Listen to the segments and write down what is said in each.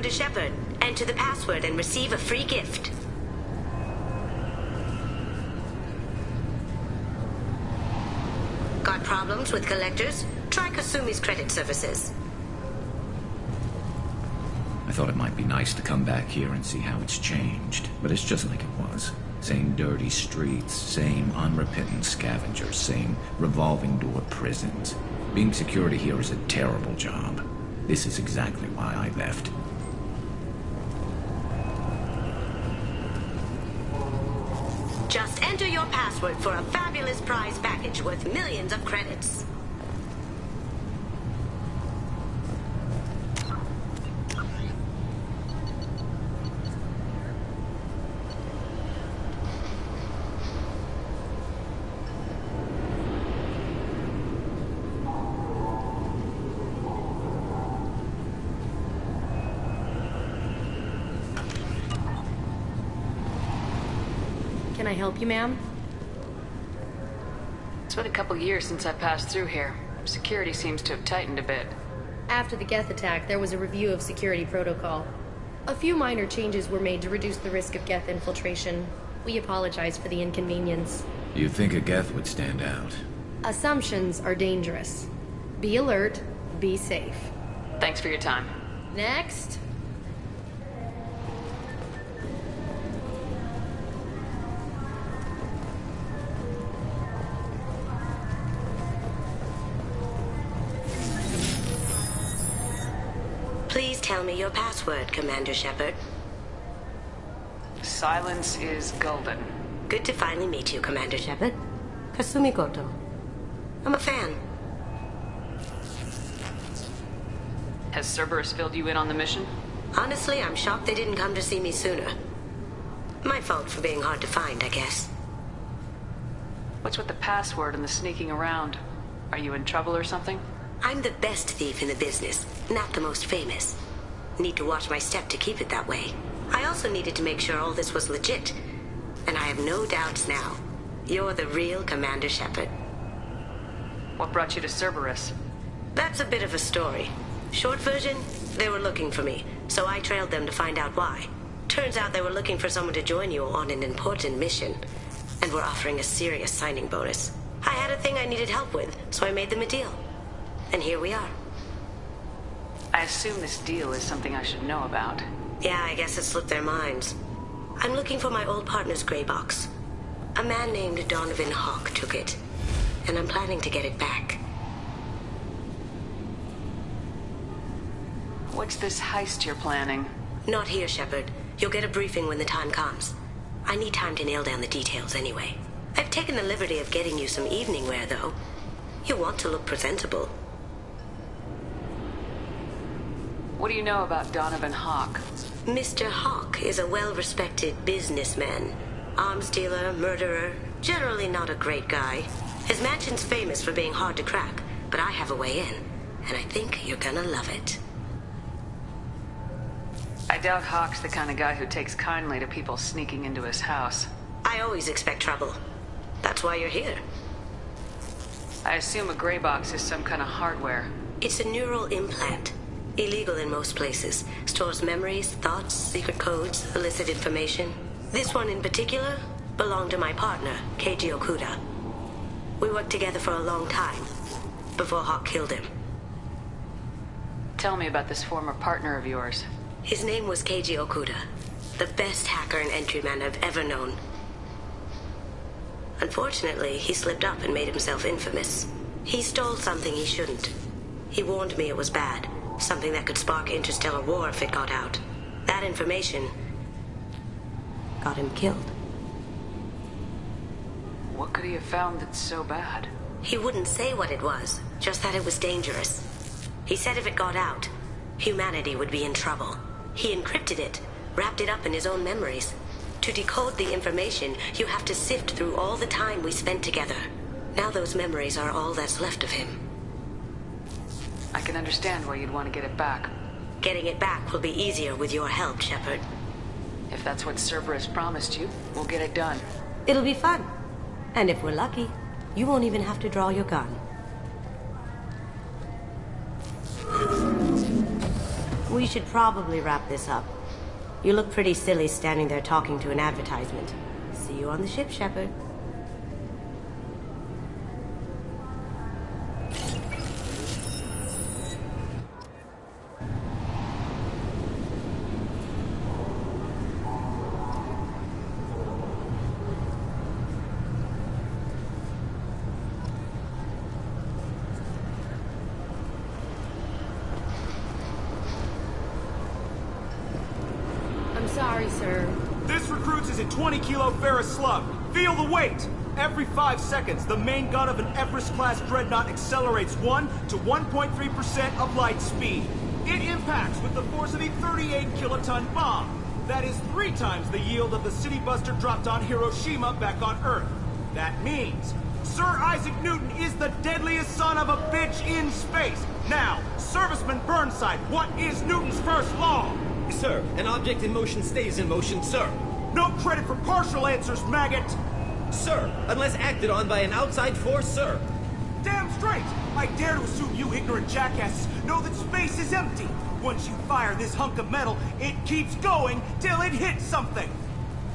Commander Shepard. Enter the password and receive a free gift. Got problems with collectors? Try Kasumi's credit services. I thought it might be nice to come back here and see how it's changed, but it's just like it was. Same dirty streets, same unrepentant scavengers, same revolving door prisons. Being security here is a terrible job. This is exactly why I left. Just enter your password for a fabulous prize package worth millions of credits. Can I help you, ma'am? It's been a couple years since I passed through here. Security seems to have tightened a bit. After the Geth attack, there was a review of security protocol. A few minor changes were made to reduce the risk of Geth infiltration. We apologize for the inconvenience. You'd think a Geth would stand out. Assumptions are dangerous. Be alert, be safe. Thanks for your time. Next. Please tell me your password, Commander Shepard. Silence is golden. Good to finally meet you, Commander Shepard. Kasumi Goto. I'm a fan. Has Cerberus filled you in on the mission? Honestly, I'm shocked they didn't come to see me sooner. My fault for being hard to find, I guess. What's with the password and the sneaking around? Are you in trouble or something? I'm the best thief in the business, not the most famous. Need to watch my step to keep it that way. I also needed to make sure all this was legit. And I have no doubts now. You're the real Commander Shepard. What brought you to Cerberus? That's a bit of a story. Short version, they were looking for me, so I trailed them to find out why. Turns out they were looking for someone to join you on an important mission, and were offering a serious signing bonus. I had a thing I needed help with, so I made them a deal. And here we are. I assume this deal is something I should know about. Yeah, I guess it slipped their minds. I'm looking for my old partner's gray box. A man named Donovan Hawk took it, and I'm planning to get it back. What's this heist you're planning? Not here, Shepard. You'll get a briefing when the time comes. I need time to nail down the details anyway. I've taken the liberty of getting you some evening wear, though. You want to look presentable. What do you know about Donovan Hawk? Mr. Hawk is a well-respected businessman. Arms dealer, murderer, generally not a great guy. His mansion's famous for being hard to crack, but I have a way in, and I think you're gonna love it. I doubt Hawk's the kind of guy who takes kindly to people sneaking into his house. I always expect trouble. That's why you're here. I assume a gray box is some kind of hardware. It's a neural implant. Illegal in most places. Stores memories, thoughts, secret codes, illicit information. This one in particular belonged to my partner, Keiji Okuda. We worked together for a long time, before Hawk killed him. Tell me about this former partner of yours. His name was Keiji Okuda, the best hacker and entryman I've ever known. Unfortunately, he slipped up and made himself infamous. He stole something he shouldn't. He warned me it was bad, something that could spark interstellar war if it got out. That information got him killed. What could he have found that's so bad? He wouldn't say what it was, just that it was dangerous. He said if it got out, humanity would be in trouble. He encrypted it, wrapped it up in his own memories. To decode the information, you have to sift through all the time we spent together. Now those memories are all that's left of him. I can understand why you'd want to get it back. Getting it back will be easier with your help, Shepard. If that's what Cerberus promised you, we'll get it done. It'll be fun. And if we're lucky, you won't even have to draw your gun. We We should probably wrap this up. You look pretty silly standing there talking to an advertisement. See you on the ship, Shepard. Sorry, sir. This recruits is a 20-kilo ferrous slug. Feel the weight! Every 5 seconds, the main gun of an Everest-class dreadnought accelerates 1 to 1.3% of light speed. It impacts with the force of a 38-kiloton bomb. That is 3 times the yield of the city buster dropped on Hiroshima back on Earth. That means Sir Isaac Newton is the deadliest son of a bitch in space. Now, Serviceman Burnside, what is Newton's first law? Sir, an object in motion stays in motion, sir. No credit for partial answers, maggot! Sir, unless acted on by an outside force, sir. Damn straight! I dare to assume you ignorant jackasses know that space is empty. Once you fire this hunk of metal, it keeps going till it hits something.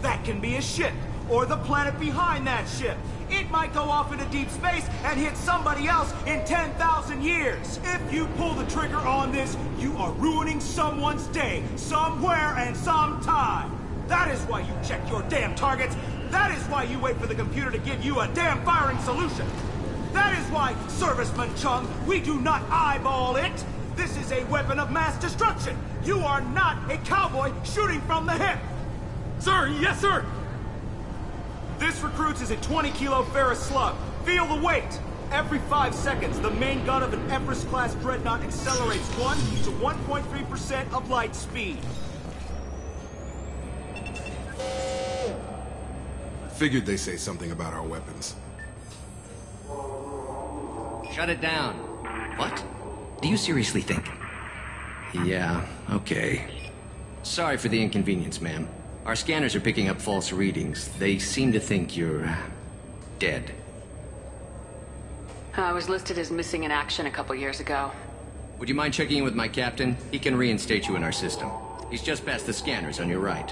That can be a ship, or the planet behind that ship. It might go off into deep space and hit somebody else in 10,000 years. If you pull the trigger on this, you are ruining someone's day, somewhere and sometime. That is why you check your damn targets. That is why you wait for the computer to give you a damn firing solution. That is why, Serviceman Chung, we do not eyeball it. This is a weapon of mass destruction. You are not a cowboy shooting from the hip. Sir, yes, sir! This recruits is a 20-kilo ferrous slug. Feel the weight! Every 5 seconds, the main gun of an Everest-class dreadnought accelerates 1 to 1.3% of light speed. Figured they say something about our weapons. Shut it down. What? Do you seriously think? Yeah, okay. Sorry for the inconvenience, ma'am. Our scanners are picking up false readings. They seem to think you're dead. I was listed as missing in action a couple years ago. Would you mind checking in with my captain? He can reinstate you in our system. He's just past the scanners on your right.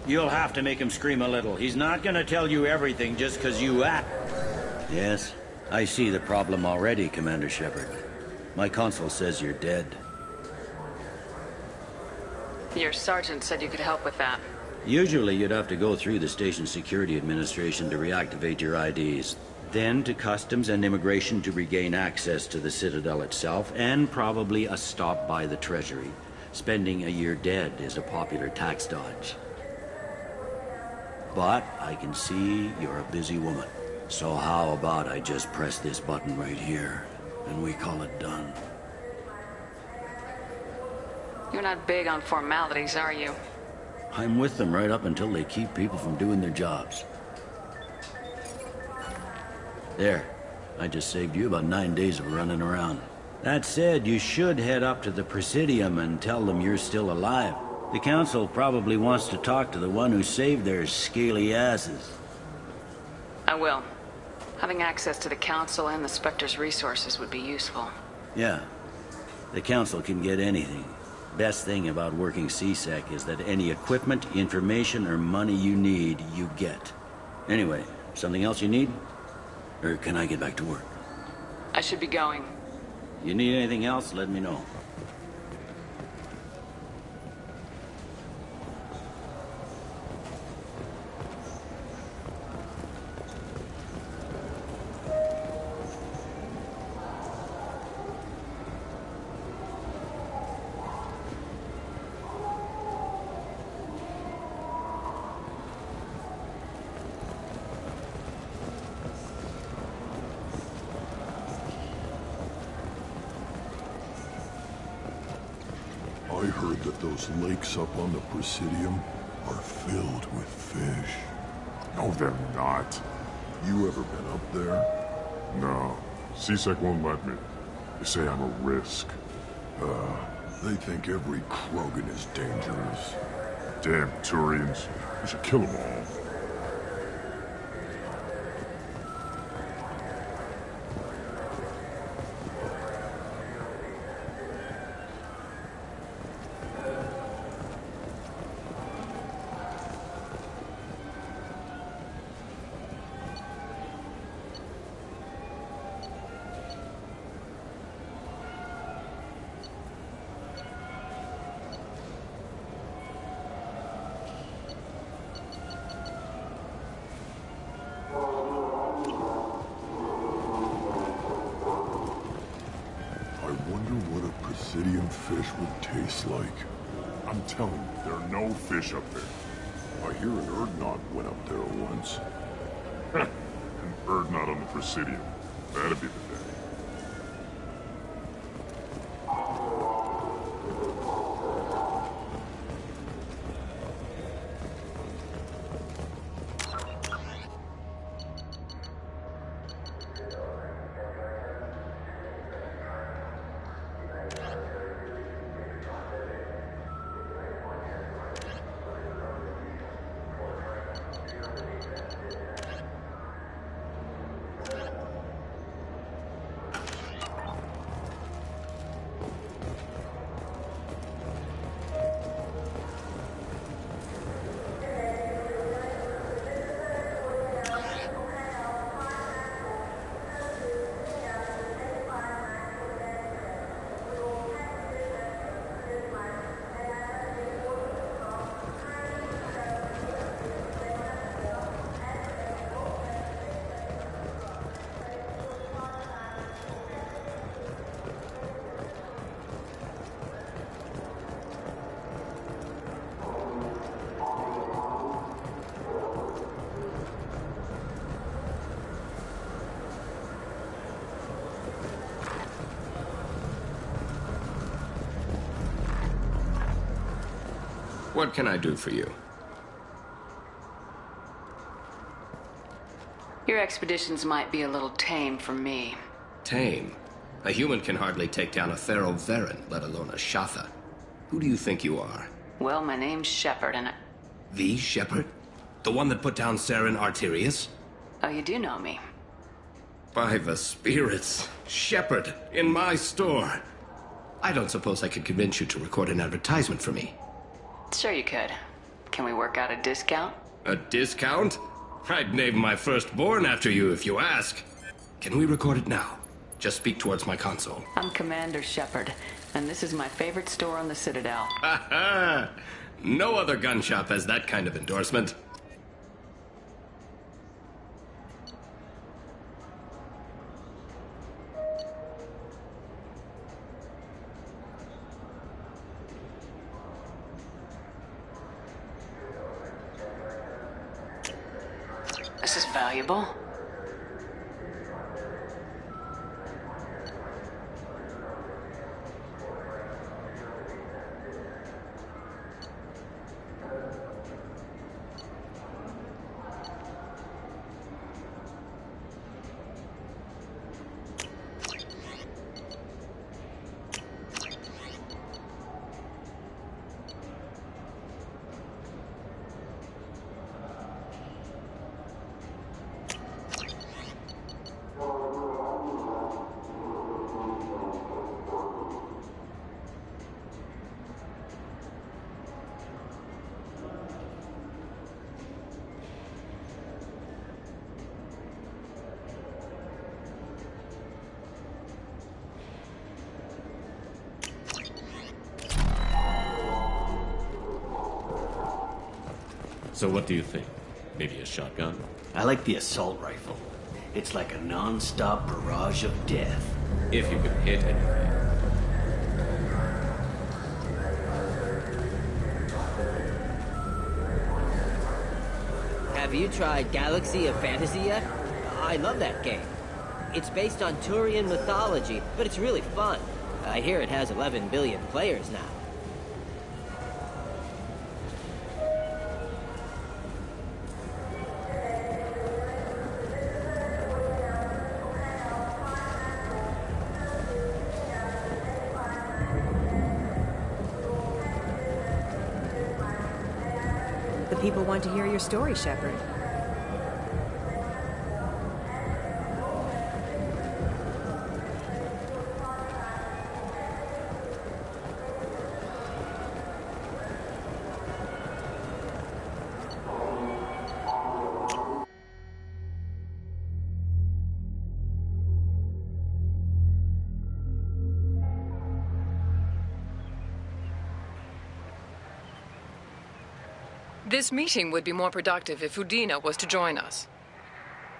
You'll have to make him scream a little. He's not gonna tell you everything just because you act. Yes, I see the problem already, Commander Shepard. My console says you're dead. Your sergeant said you could help with that. Usually you'd have to go through the station security administration to reactivate your IDs. Then to customs and immigration to regain access to the Citadel itself, and probably a stop by the Treasury. Spending a year dead is a popular tax dodge. But I can see you're a busy woman. So how about I just press this button right here, and we call it done? You're not big on formalities, are you? I'm with them right up until they keep people from doing their jobs. There. I just saved you about 9 days of running around. That said, you should head up to the Presidium and tell them you're still alive. The Council probably wants to talk to the one who saved their scaly asses. I will. Having access to the Council and the Spectre's resources would be useful. Yeah. The Council can get anything. Best thing about working CSEC is that any equipment, information, or money you need, you get. Anyway, something else you need? Or can I get back to work? I should be going. You need anything else, let me know. I heard that those lakes up on the Presidium are filled with fish. No, they're not. You ever been up there? No. CSEC won't let me. They say I'm a risk. They think every Krogan is dangerous. Damn Turians. We should kill them all. Presidium fish would taste like. I'm telling you, there are no fish up there. I hear an Erdnot went up there once. An Erdnot on the Presidium. That'd be the day. What can I do for you? Your expeditions might be a little tame for me. Tame? A human can hardly take down a Thero Varen, let alone a Shatha. Who do you think you are? Well, my name's Shepard, and The Shepard? The one that put down Saren Arterius? Oh, you do know me. By the spirits. Shepard, in my store. I don't suppose I could convince you to record an advertisement for me. Sure you could. Can we work out a discount? A discount? I'd name my firstborn after you if you ask. Can we record it now? Just speak towards my console. I'm Commander Shepard, and this is my favorite store on the Citadel. Ha ha! No other gun shop has that kind of endorsement. This is valuable. So what do you think? Maybe a shotgun? I like the assault rifle. It's like a non-stop barrage of death. If you can hit anything. Have you tried Galaxy of Fantasy yet? I love that game. It's based on Turian mythology, but it's really fun. I hear it has 11 billion players now. The people want to hear your story, Shepard. This meeting would be more productive if Udina was to join us.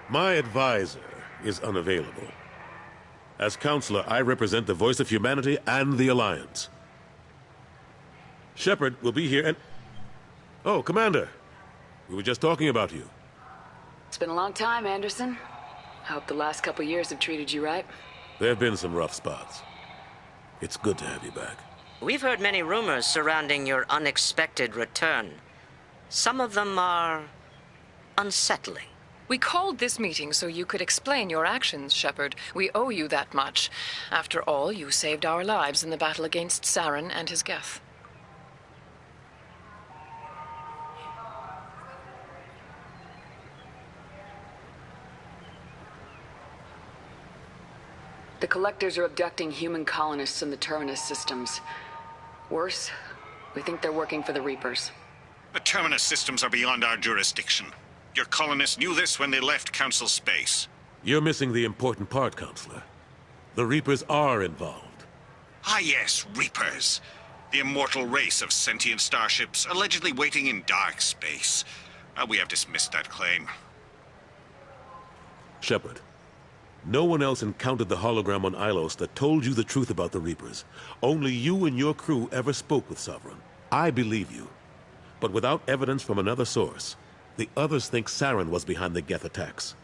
My advisor is unavailable. As Counselor, I represent the voice of humanity and the Alliance. Shepard will be here and... Oh, Commander. We were just talking about you. It's been a long time, Anderson. I hope the last couple years have treated you right. There have been some rough spots. It's good to have you back. We've heard many rumors surrounding your unexpected return. Some of them are unsettling. We called this meeting so you could explain your actions, Shepard. We owe you that much. After all, you saved our lives in the battle against Saren and his Geth. The Collectors are abducting human colonists in the Terminus systems. Worse, we think they're working for the Reapers. The Terminus systems are beyond our jurisdiction. Your colonists knew this when they left Council space. You're missing the important part, Counselor. The Reapers are involved. Ah yes, Reapers. The immortal race of sentient starships allegedly waiting in dark space. We have dismissed that claim. Shepard, no one else encountered the hologram on Ilos that told you the truth about the Reapers. Only you and your crew ever spoke with Sovereign. I believe you. But without evidence from another source, the others think Saren was behind the Geth attacks.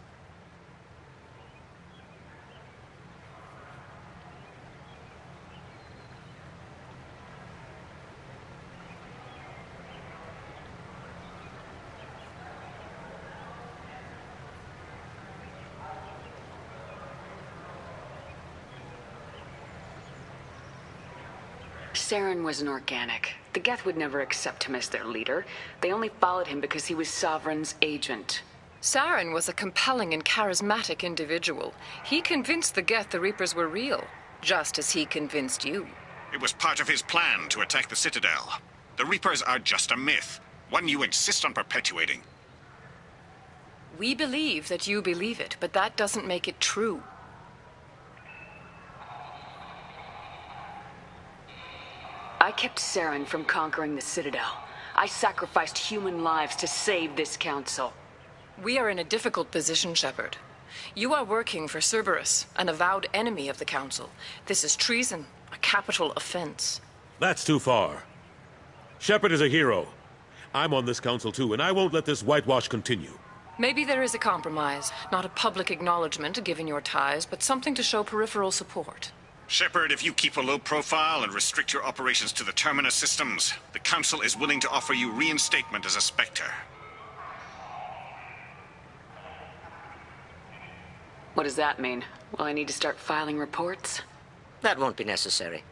Saren was an organic. The Geth would never accept him as their leader. They only followed him because he was Sovereign's agent. Saren was a compelling and charismatic individual. He convinced the Geth the Reapers were real, just as he convinced you. It was part of his plan to attack the Citadel. The Reapers are just a myth, one you insist on perpetuating. We believe that you believe it, but that doesn't make it true. I kept Saren from conquering the Citadel. I sacrificed human lives to save this council. We are in a difficult position, Shepard. You are working for Cerberus, an avowed enemy of the Council. This is treason, a capital offense. That's too far. Shepard is a hero. I'm on this council too, and I won't let this whitewash continue. Maybe there is a compromise. Not a public acknowledgement given your ties, but something to show peripheral support. Shepard, if you keep a low profile and restrict your operations to the Terminus systems, the Council is willing to offer you reinstatement as a Spectre. What does that mean? Will I need to start filing reports? That won't be necessary.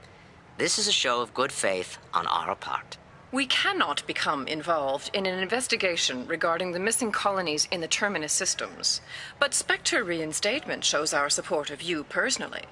This is a show of good faith on our part. We cannot become involved in an investigation regarding the missing colonies in the Terminus systems, but Spectre reinstatement shows our support of you personally.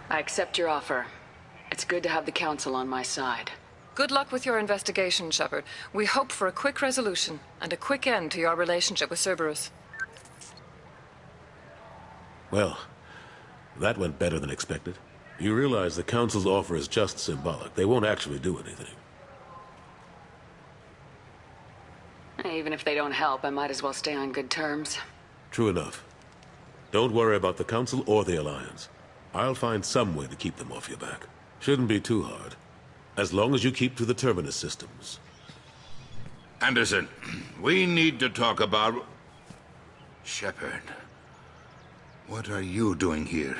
I accept your offer. It's good to have the Council on my side. Good luck with your investigation, Shepard. We hope for a quick resolution and a quick end to your relationship with Cerberus. Well, that went better than expected. You realize the Council's offer is just symbolic. They won't actually do anything. Even if they don't help, I might as well stay on good terms. True enough. Don't worry about the Council or the Alliance. I'll find some way to keep them off your back. Shouldn't be too hard. As long as you keep to the terminus systems. Anderson, we need to talk about... Shepard. What are you doing here?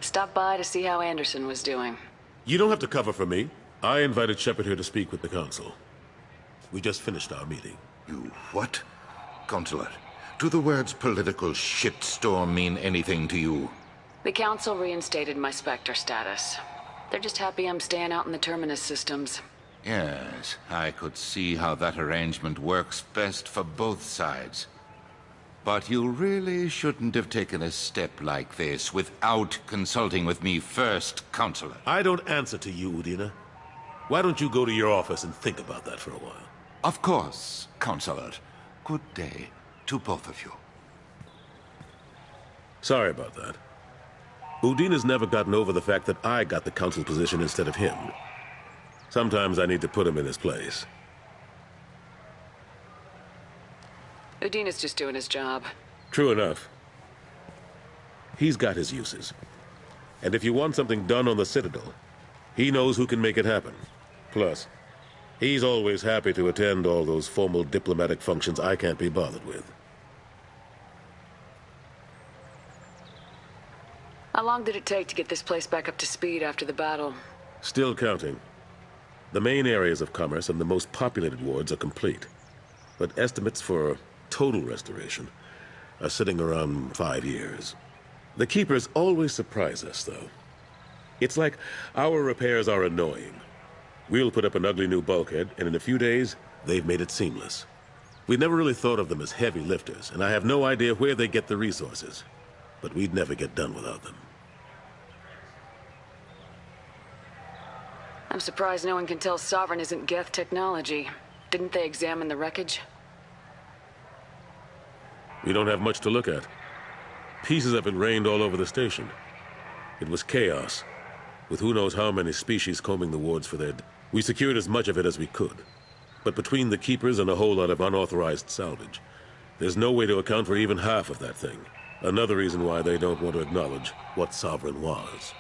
Stopped by to see how Anderson was doing. You don't have to cover for me. I invited Shepard here to speak with the Council. We just finished our meeting. You what? Consular, do the words political shitstorm mean anything to you? The Council reinstated my Spectre status. They're just happy I'm staying out in the terminus systems. Yes, I could see how that arrangement works best for both sides. But you really shouldn't have taken a step like this without consulting with me first, Consular. I don't answer to you, Udina. Why don't you go to your office and think about that for a while? Of course, Consular. Good day to both of you. Sorry about that. Udina's never gotten over the fact that I got the Council position instead of him. Sometimes I need to put him in his place. Udina's just doing his job. True enough. He's got his uses. And if you want something done on the Citadel, he knows who can make it happen. Plus, he's always happy to attend all those formal diplomatic functions I can't be bothered with. How long did it take to get this place back up to speed after the battle? Still counting. The main areas of commerce and the most populated wards are complete. But estimates for total restoration are sitting around 5 years. The Keepers always surprise us, though. It's like our repairs are annoying. We'll put up an ugly new bulkhead, and in a few days, they've made it seamless. We never really thought of them as heavy lifters, and I have no idea where they get the resources. But we'd never get done without them. I'm surprised no one can tell Sovereign isn't Geth technology. Didn't they examine the wreckage? We don't have much to look at. Pieces of it rained all over the station. It was chaos, with who knows how many species combing the wards for their... We secured as much of it as we could. But between the Keepers and a whole lot of unauthorized salvage, there's no way to account for even half of that thing. Another reason why they don't want to acknowledge what Sovereign was.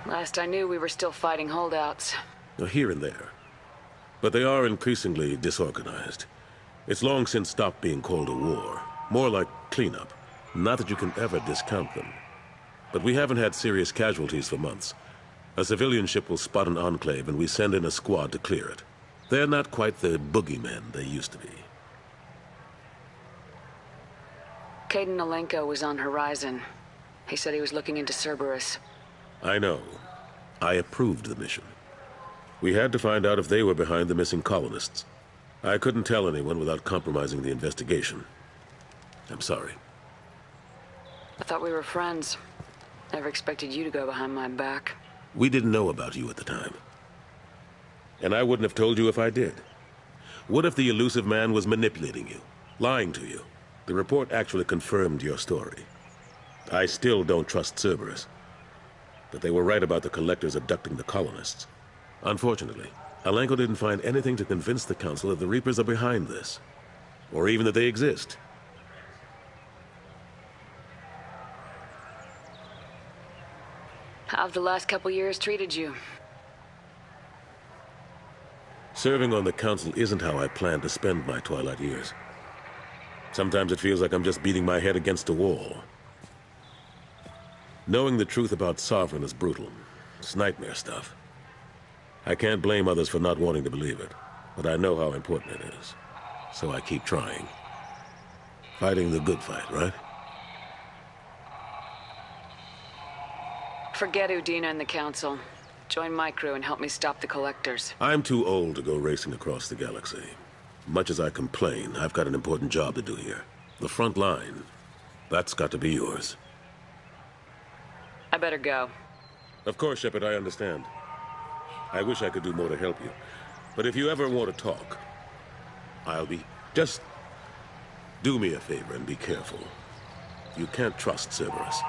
Last I knew, we were still fighting holdouts. Here and there. But they are increasingly disorganized. It's long since stopped being called a war. More like cleanup. Not that you can ever discount them. But we haven't had serious casualties for months. A civilian ship will spot an enclave and we send in a squad to clear it. They're not quite the boogeymen they used to be. Caden Alenko was on Horizon. He said he was looking into Cerberus. I know. I approved the mission. We had to find out if they were behind the missing colonists. I couldn't tell anyone without compromising the investigation. I'm sorry. I thought we were friends. Never expected you to go behind my back. We didn't know about you at the time. And I wouldn't have told you if I did. What if the elusive man was manipulating you, lying to you? The report actually confirmed your story. I still don't trust Cerberus. But they were right about the collectors abducting the colonists. Unfortunately, Alenko didn't find anything to convince the Council that the Reapers are behind this. Or even that they exist. How have the last couple years treated you? Serving on the Council isn't how I plan to spend my twilight years. Sometimes it feels like I'm just beating my head against a wall. Knowing the truth about Sovereign is brutal. It's nightmare stuff. I can't blame others for not wanting to believe it, but I know how important it is. So I keep trying. Fighting the good fight, right? Forget Udina and the Council. Join my crew and help me stop the Collectors. I'm too old to go racing across the galaxy. Much as I complain, I've got an important job to do here. The front line. That's got to be yours. I better go. Of course, Shepard, I understand. I wish I could do more to help you. But if you ever want to talk, I'll be... Just do me a favor and be careful. You can't trust Cerberus.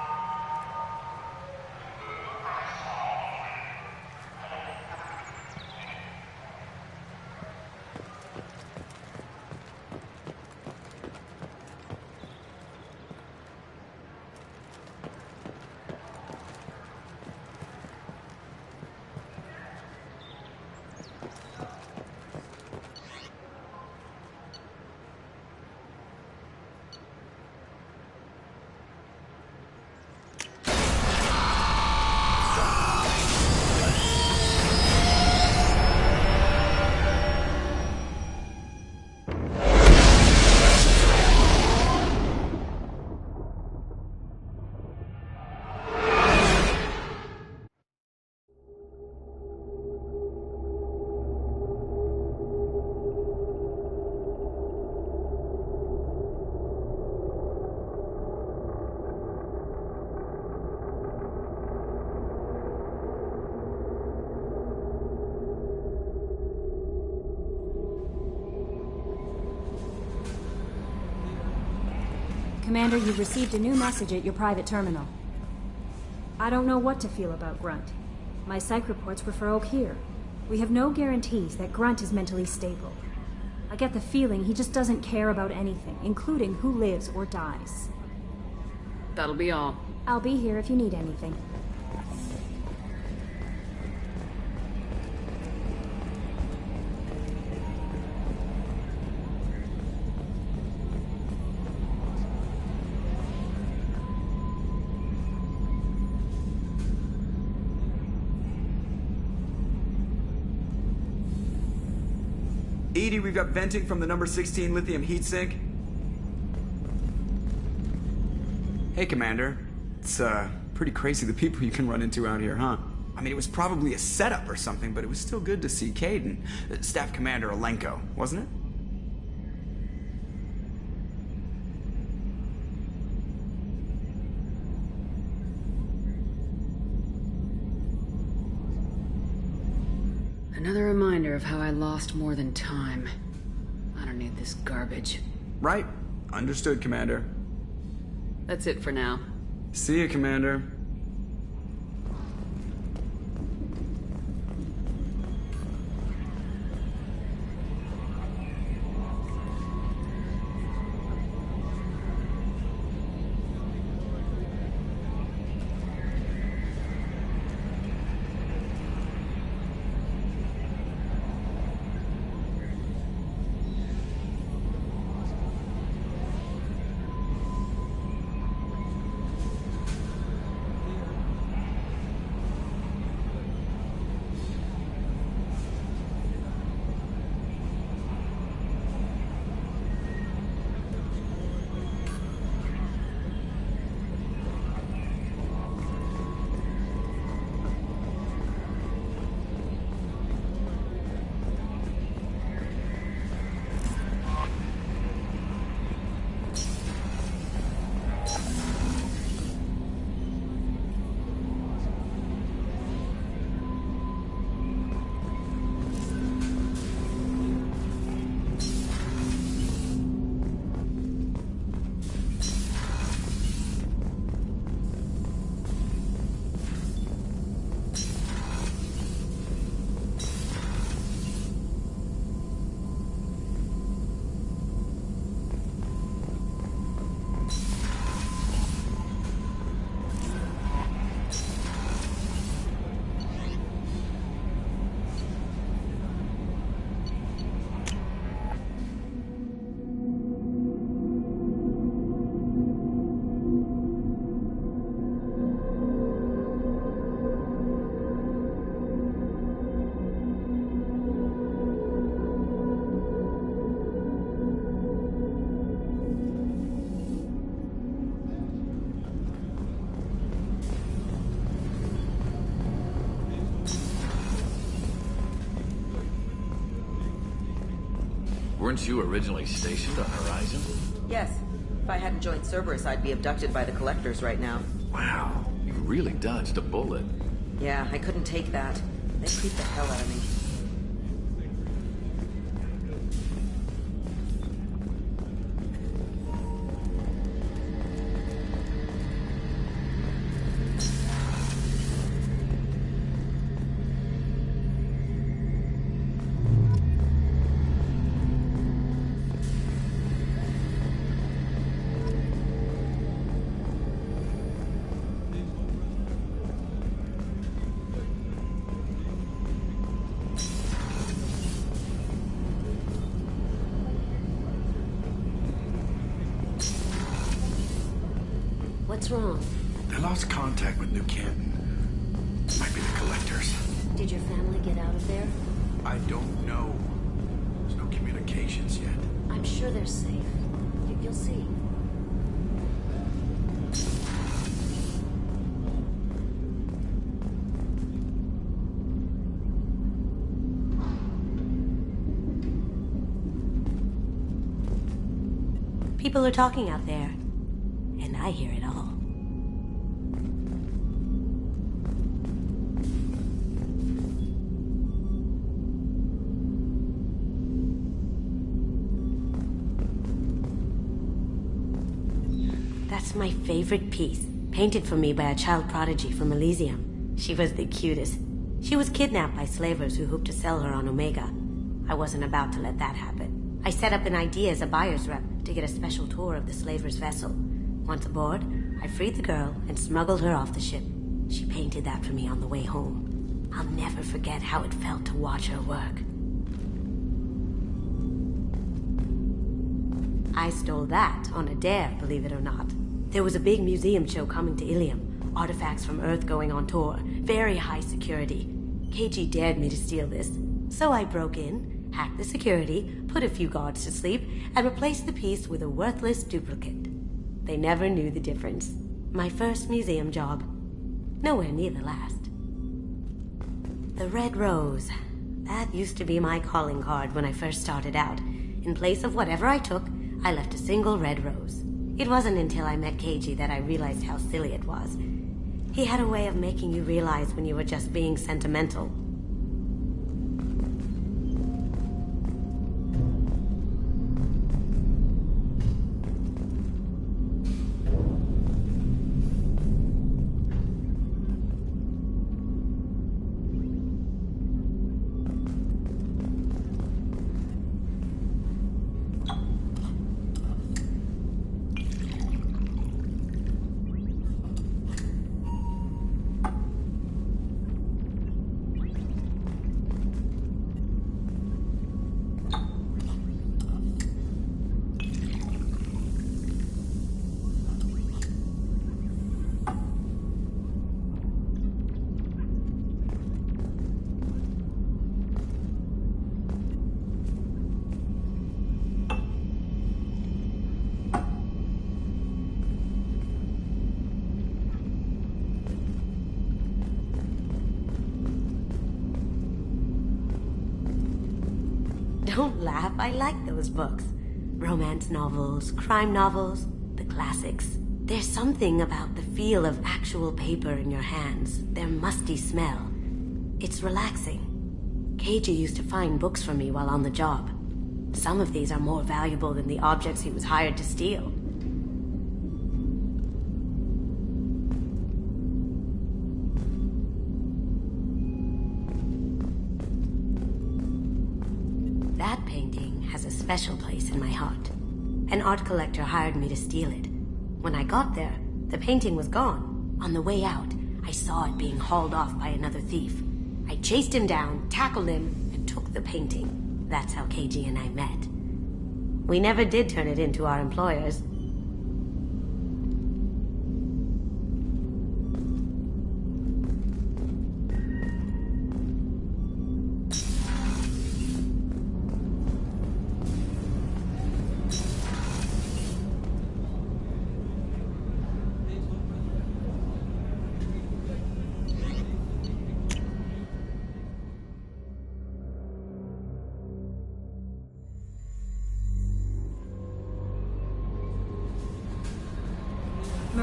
Commander, you've received a new message at your private terminal. I don't know what to feel about Grunt. My psych reports refer Oak here. We have no guarantees that Grunt is mentally stable. I get the feeling he just doesn't care about anything, including who lives or dies. That'll be all. I'll be here if you need anything. Edie, we've got venting from the number 16 lithium heat sink. Hey, Commander. It's, pretty crazy the people you can run into out here, huh? I mean, it was probably a setup or something, but it was still good to see Caden, Staff Commander Alenko, wasn't it? Another reminder of how I lost more than time. I don't need this garbage. Right. Understood, Commander. That's it for now. See you, Commander. Weren't you originally stationed on Horizon? Yes. If I hadn't joined Cerberus, I'd be abducted by the Collectors right now. Wow, you really dodged a bullet. Yeah, I couldn't take that. They creeped the hell out of me. What's wrong? They lost contact with New Canton. Might be the Collectors. Did your family get out of there? I don't know. There's no communications yet. I'm sure they're safe. You'll see. People are talking out there, and I hear it all. That's my favorite piece, painted for me by a child prodigy from Elysium. She was the cutest. She was kidnapped by slavers who hoped to sell her on Omega. I wasn't about to let that happen. I set up an idea as a buyer's rep to get a special tour of the slaver's vessel. Once aboard, I freed the girl and smuggled her off the ship. She painted that for me on the way home. I'll never forget how it felt to watch her work. I stole that on a dare, believe it or not. There was a big museum show coming to Ilium. Artifacts from Earth going on tour. Very high security. KG dared me to steal this. So I broke in, hacked the security, put a few guards to sleep, and replaced the piece with a worthless duplicate. They never knew the difference. My first museum job. Nowhere near the last. The Red Rose. That used to be my calling card when I first started out. In place of whatever I took, I left a single red rose. It wasn't until I met KG that I realized how silly it was. He had a way of making you realize when you were just being sentimental. Don't laugh, I like those books. Romance novels, crime novels, the classics. There's something about the feel of actual paper in your hands, their musty smell. It's relaxing. KG used to find books for me while on the job. Some of these are more valuable than the objects he was hired to steal. That painting has a special place in my heart. An art collector hired me to steal it. When I got there, the painting was gone. On the way out, I saw it being hauled off by another thief. I chased him down, tackled him, and took the painting. That's how KG and I met. We never did turn it into our employers.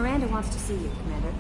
Miranda wants to see you, Commander.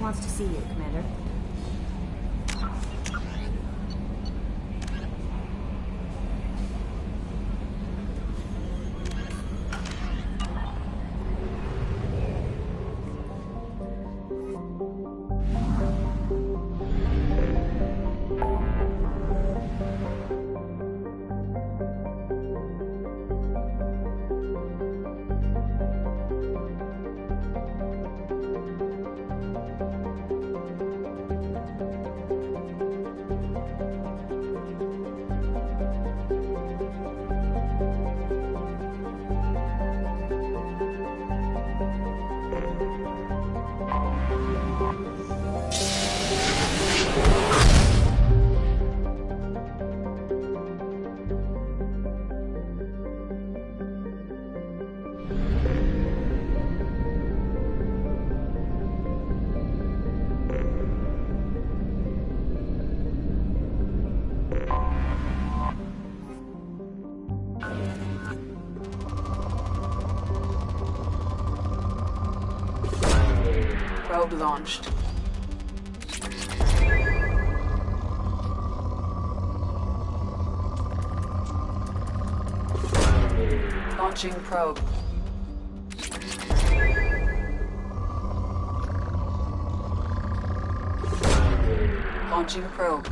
wants to see you, Commander. Probe launched. Launching probe. Launching probe.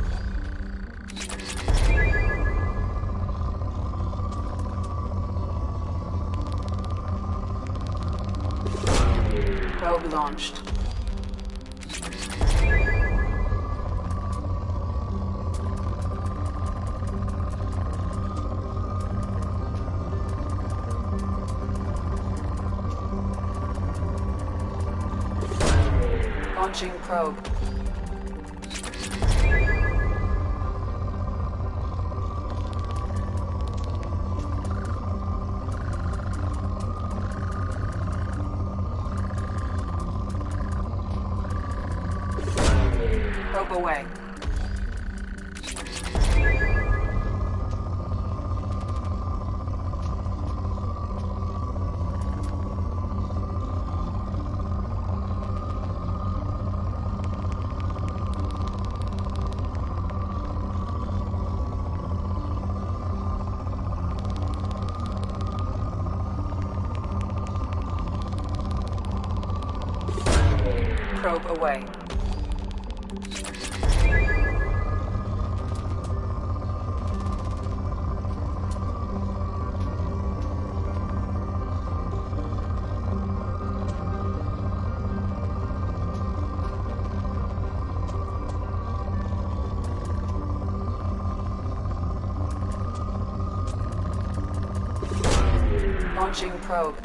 Probe launched. Launching probe. Probe away. Probe away. Launching probe.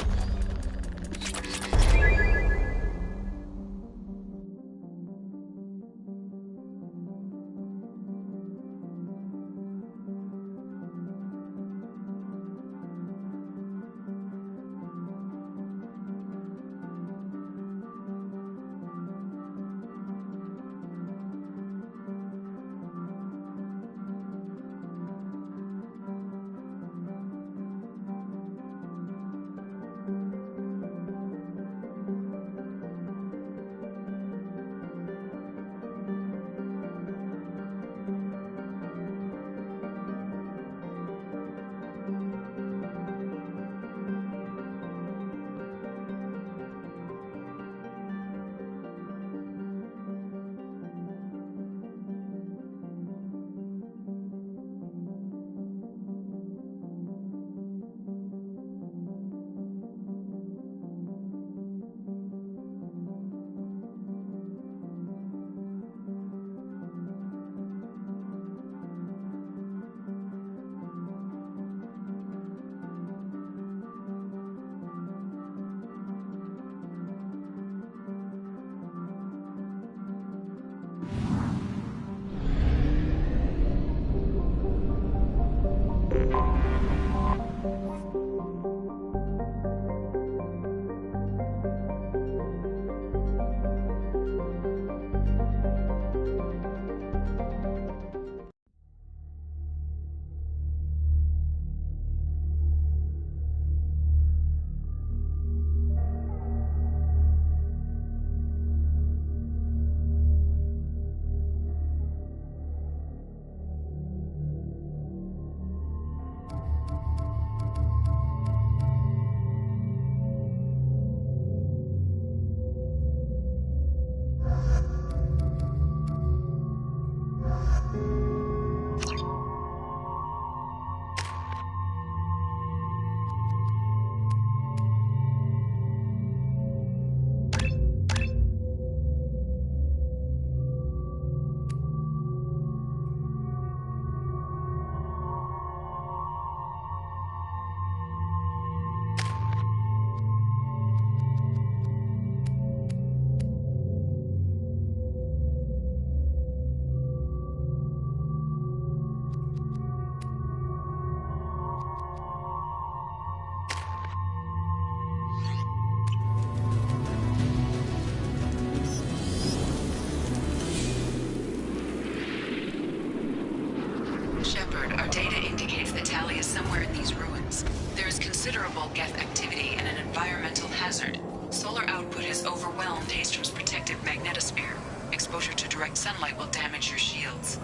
considerable geth activity and an environmental hazard. Solar output has overwhelmed Haystrom's protective magnetosphere. Exposure to direct sunlight will damage your shields.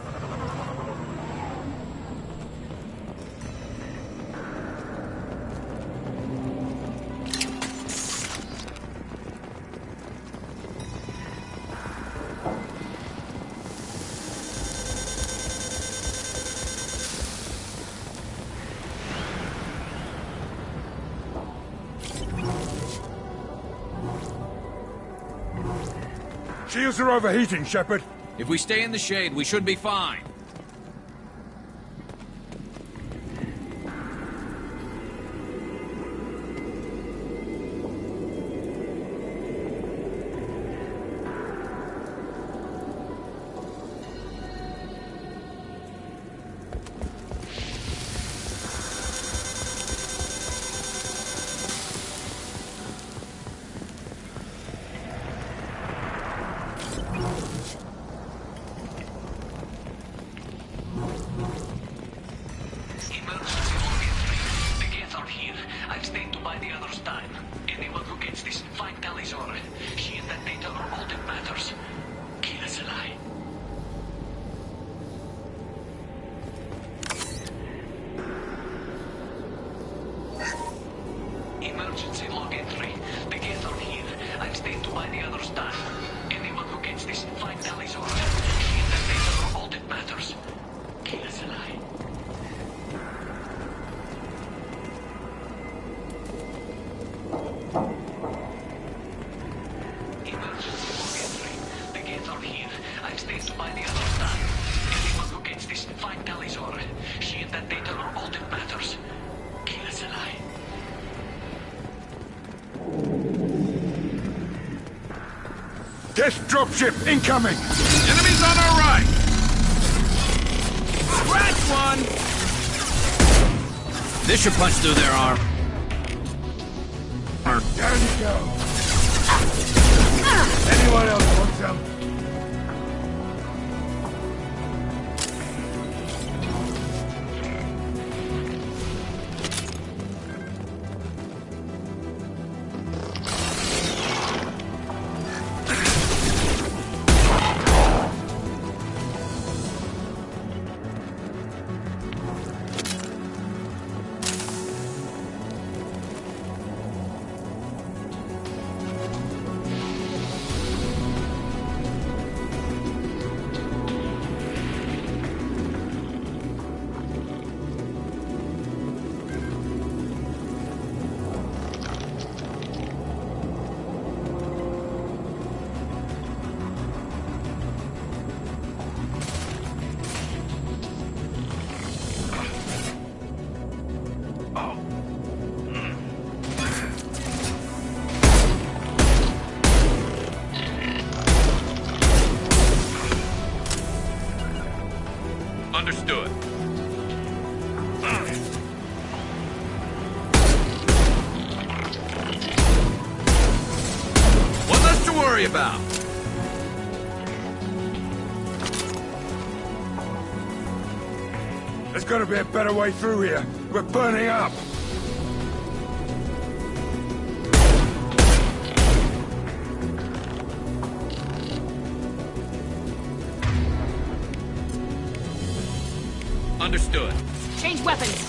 Shields are overheating, Shepard. If we stay in the shade, we should be fine. Emergency log entry. The gates are here. I've stayed to buy the others time. Anyone who gets this, find Ali's order. She and that data are all that matters. Kill us alive. Emergency log entry. The gates are here. I've stayed to buy the others time. Anyone who gets this, find Ali's order. She and that data are all that matters. Kill us alive. Guest dropship incoming! Enemies on our right! Scratch one! This should punch through their arm. Down you go! Anyone else want some? Understood. One less to worry about. There's gotta be a better way through here. We're burning up. Understood. Change weapons.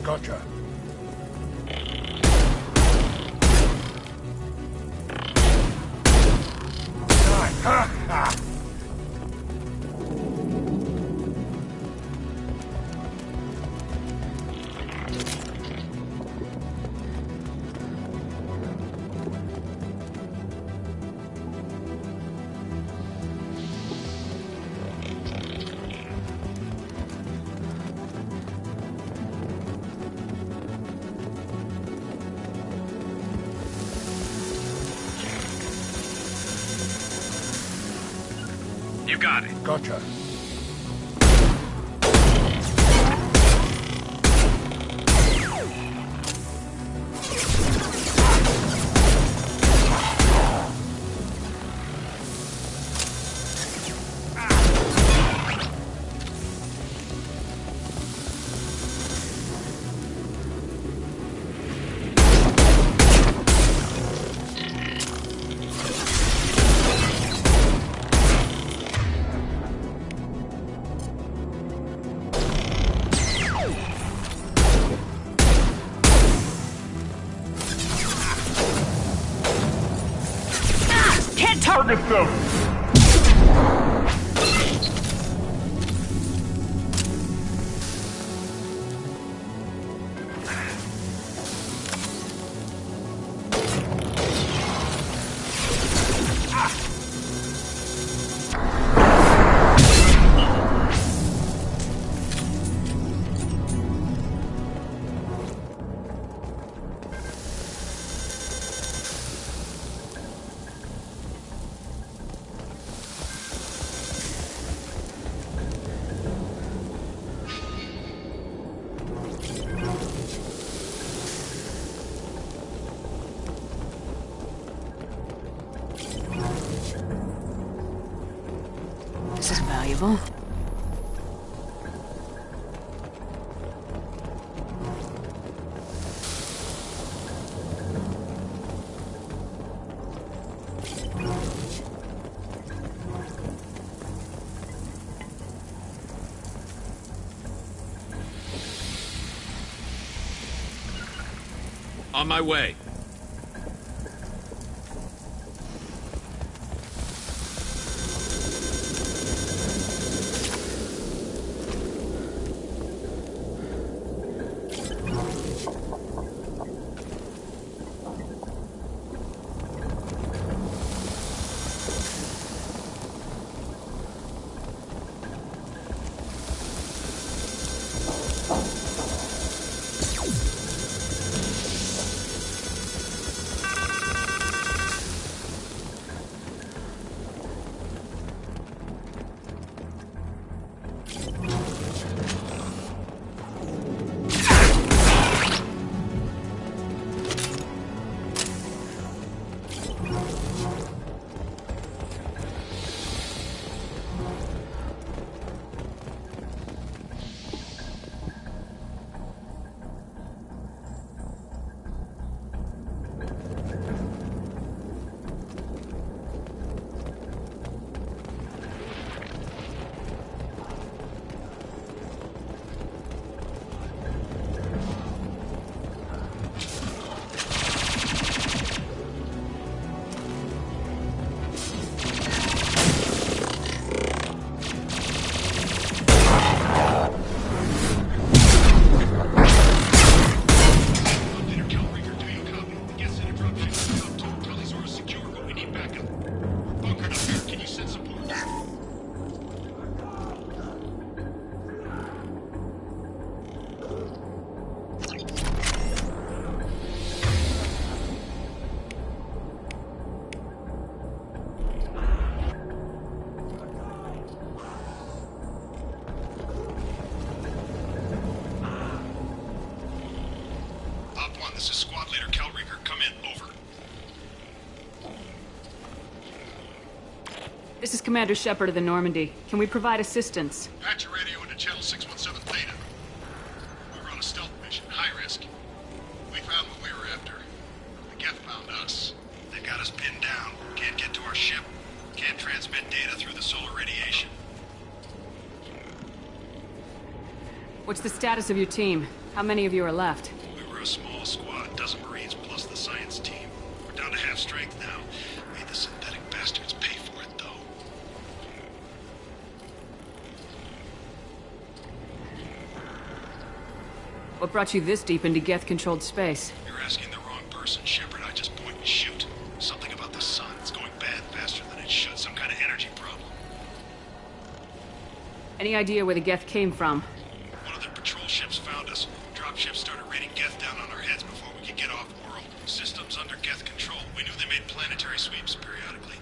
Gotcha. Nice. Ha ha! You got it. Gotcha. Can't target them! This is valuable. On my way. This is Squad Leader Calreaker. Come in. Over. This is Commander Shepard of the Normandy. Can we provide assistance? Patch your radio into Channel 617 Theta. We were on a stealth mission. High risk. We found what we were after. The Geth found us. They got us pinned down. Can't get to our ship. Can't transmit data through the solar radiation. What's the status of your team? How many of you are left? We were a small squad, dozen Marines plus the science team. We're down to half strength now. Made the synthetic bastards pay for it, though. What brought you this deep into Geth-controlled space? You're asking the wrong person, Shepard. I just point and shoot. Something about the sun. It's going bad faster than it should. Some kind of energy problem. Any idea where the Geth came from? One of the patrol ships found us. Dropships started raining Geth down on our heads before we could get off-world. Systems under Geth control. We knew they made planetary sweeps periodically.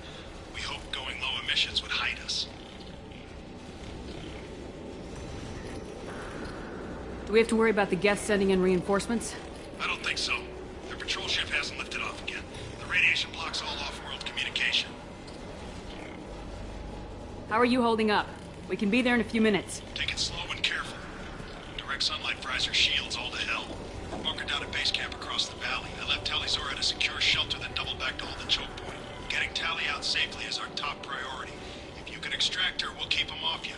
We hoped going low emissions would hide us. Do we have to worry about the Geth sending in reinforcements? I don't think so. Their patrol ship hasn't lifted off again. The radiation blocks all off-world communication. How are you holding up? We can be there in a few minutes. Take it slow and careful. Direct sunlight fries your shields all to hell. We're bunkered down at base camp across the valley. I left Tali'Zorah at a secure shelter, then doubled back to hold the choke point. Getting Tali out safely is our top priority. If you can extract her, we'll keep him off you.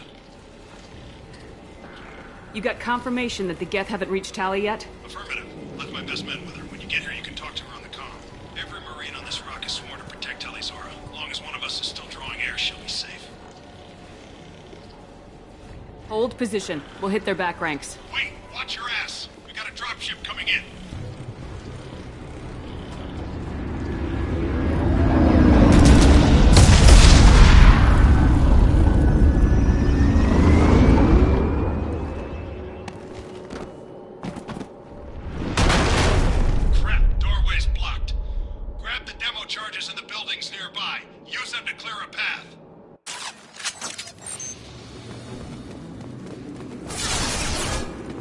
You got confirmation that the Geth haven't reached Tali yet? Affirmative. Left my best men with her. When you get here, you can talk to her on the comm. Every Marine on this rock is sworn to protect Tali'Zorah. As long as one of us is still drawing air, she'll be safe. Hold position. We'll hit their back ranks. Wait! Watch your ass! We got a dropship coming in!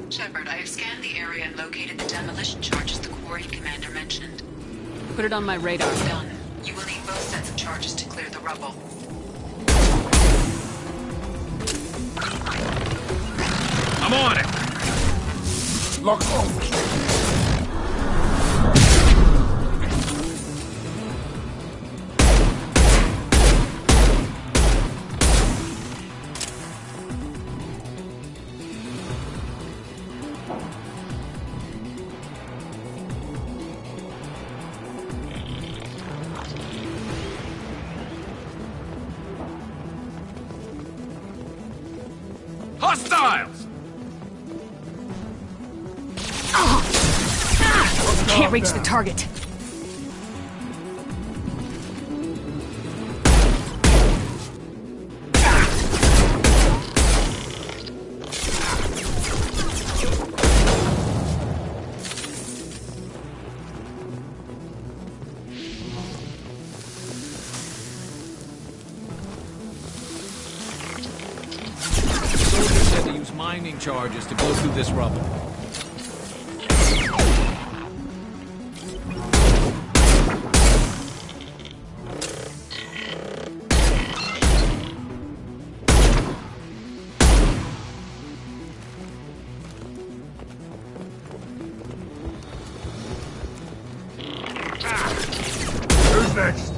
Shepard, I have scanned the area and located the demolition charges the quarry commander mentioned. Put it on my radar. Done. You will need both sets of charges to clear the rubble. I'm on it! Lock on! Hostiles! Can't reach the target. Mining charges to go through this rubble. Who's next?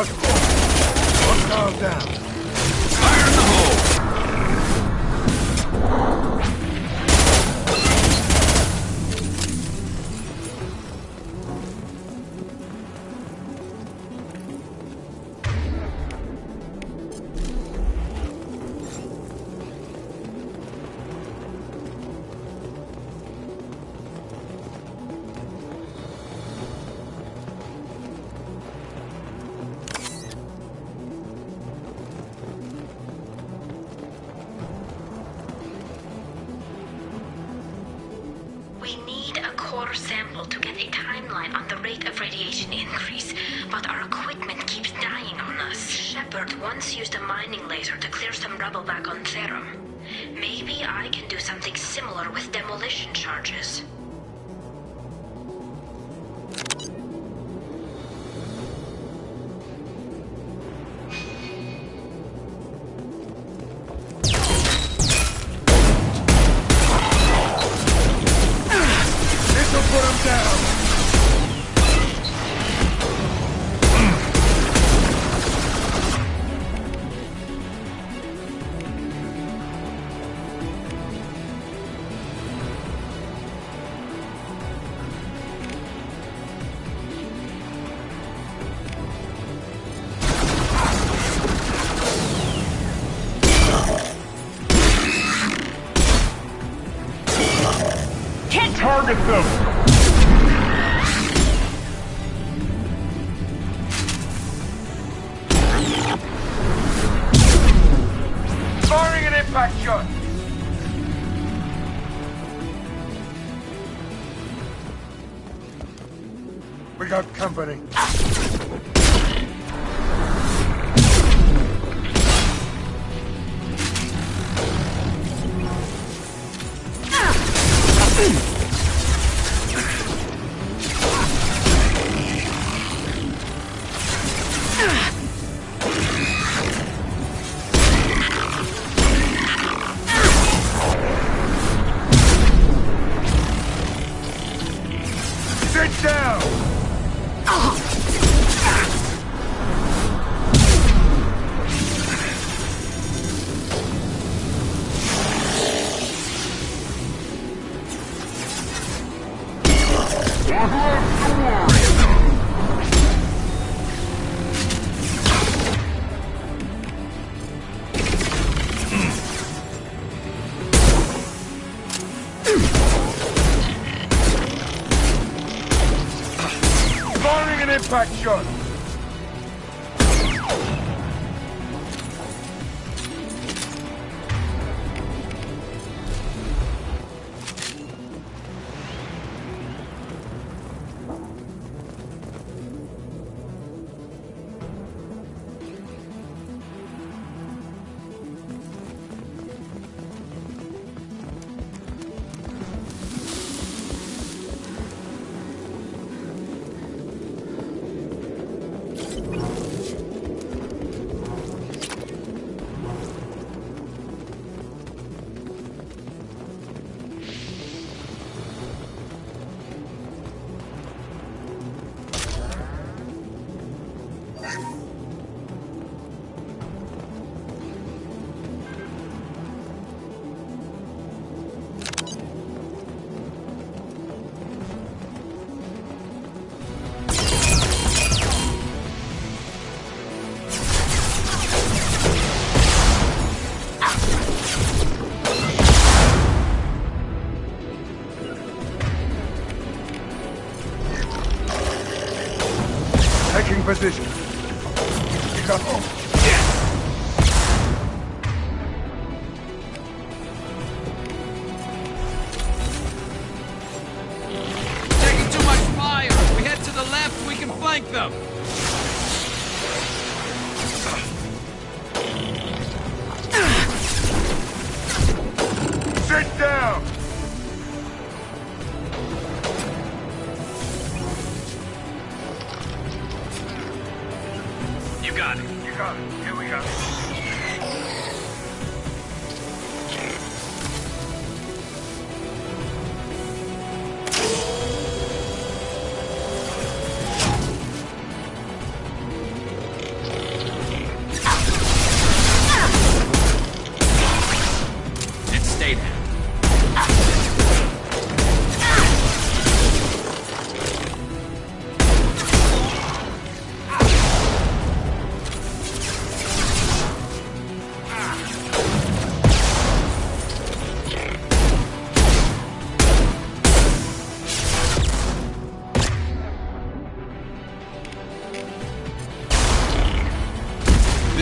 Hostile down. Fire in the hole! We need a core sample to get a timeline on the rate of radiation increase, but our equipment keeps dying on us. Shepard once used a mining laser to clear some rubble back on Therum. Maybe I can do something similar with demolition charges. This'll put him down. Can't target them! Firing an impact shot. We got company. Sit down! Firing an impact shot! Taking position. You got Taking too much fire! We head to the left, we can flank them! Sit down! You got it. You got it. Here we go.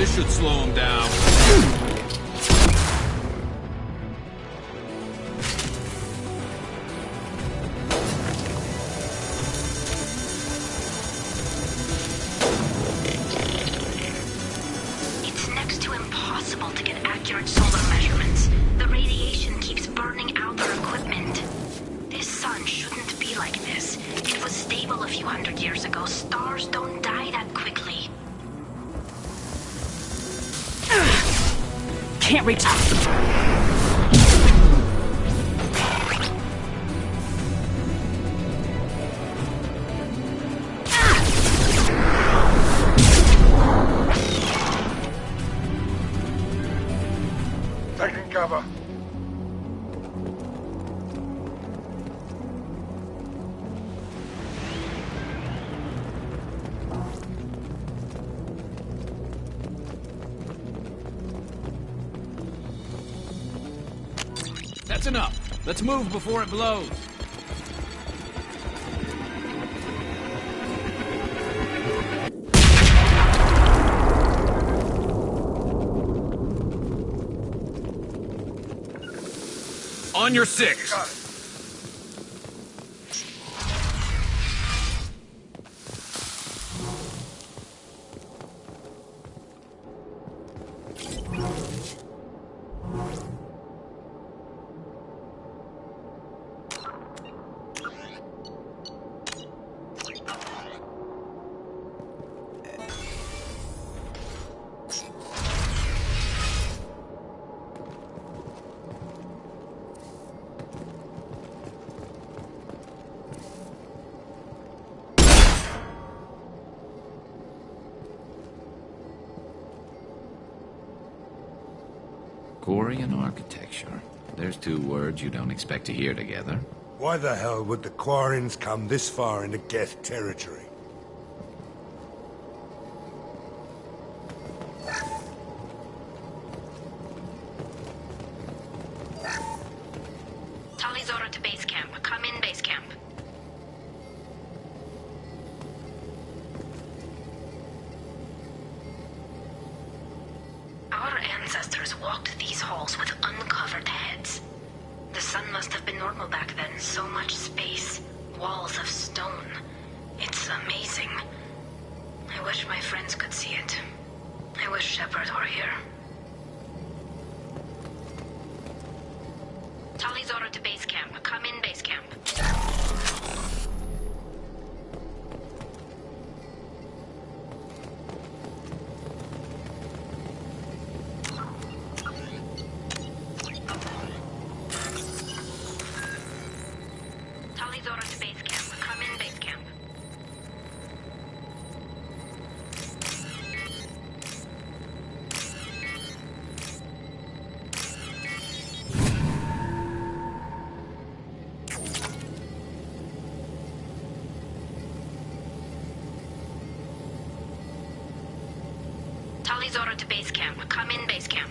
This should slow him down. It's next to impossible to get accurate solar measurements. The radiation keeps burning out our equipment. This sun shouldn't be like this. It was stable a few hundred years ago. Stars don't die that quickly. Can't reach. Taking cover. That's enough. Let's move before it blows. On your six. Quarry and architecture. There's two words you don't expect to hear together. Why the hell would the Quarrians come this far into Geth territory? Talizora to base camp. Come in base camp. Our ancestors walked these halls with uncovered heads. The sun must have been normal back then. So much space. Walls of stone. It's amazing. I wish my friends could see it. I wish Shepard were here. Talizora to base camp. Come in base camp. Talizora to base camp. Come in base camp. Talizora to base camp. Come in base camp.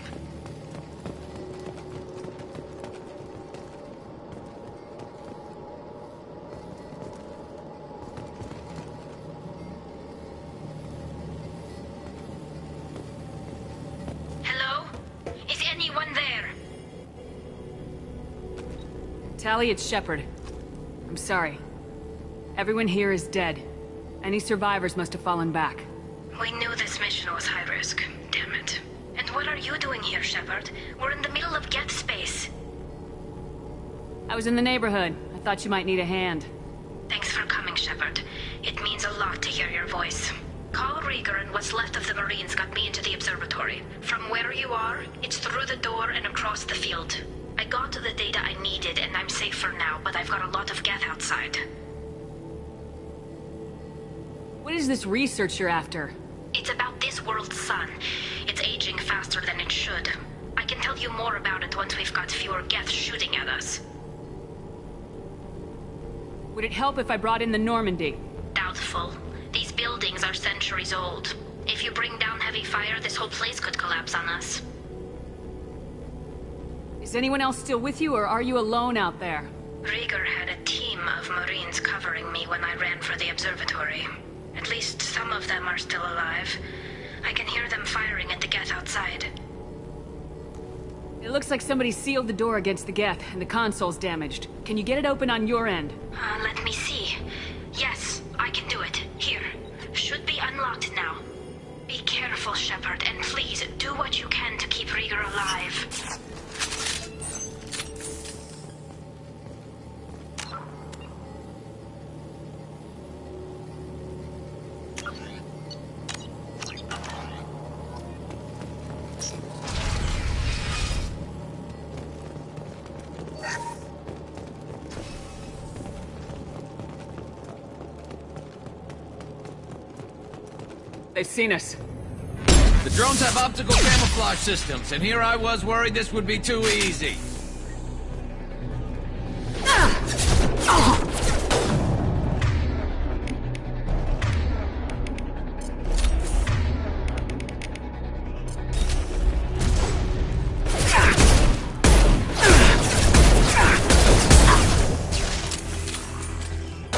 Hello? Is anyone there? Tally, it's Shepard. I'm sorry. Everyone here is dead. Any survivors must have fallen back. We knew this mission was high risk. Damn it. And what are you doing here, Shepard? We're in the middle of Geth space. I was in the neighborhood. I thought you might need a hand. Thanks for coming, Shepard. It means a lot to hear your voice. Call Rieger and what's left of the Marines got me into the observatory. From where you are, it's through the door and across the field. I got to the data I needed and I'm safe for now, but I've got a lot of Geth outside. What is this research you're after? It's about this world's sun. It's aging faster than it should. I can tell you more about it once we've got fewer Geth shooting at us. Would it help if I brought in the Normandy? Doubtful. These buildings are centuries old. If you bring down heavy fire, this whole place could collapse on us. Is anyone else still with you, or are you alone out there? Rieger had a team of Marines covering me when I ran for the observatory. At least some of them are still alive. I can hear them firing at the Geth outside. It looks like somebody sealed the door against the Geth, and the console's damaged. Can you get it open on your end? Let me see. Yes, I can do it. Here. Should be unlocked now. Be careful, Shepard, and please do what you can to keep Rieger alive. They've seen us. The drones have optical camouflage systems, and here I was worried this would be too easy.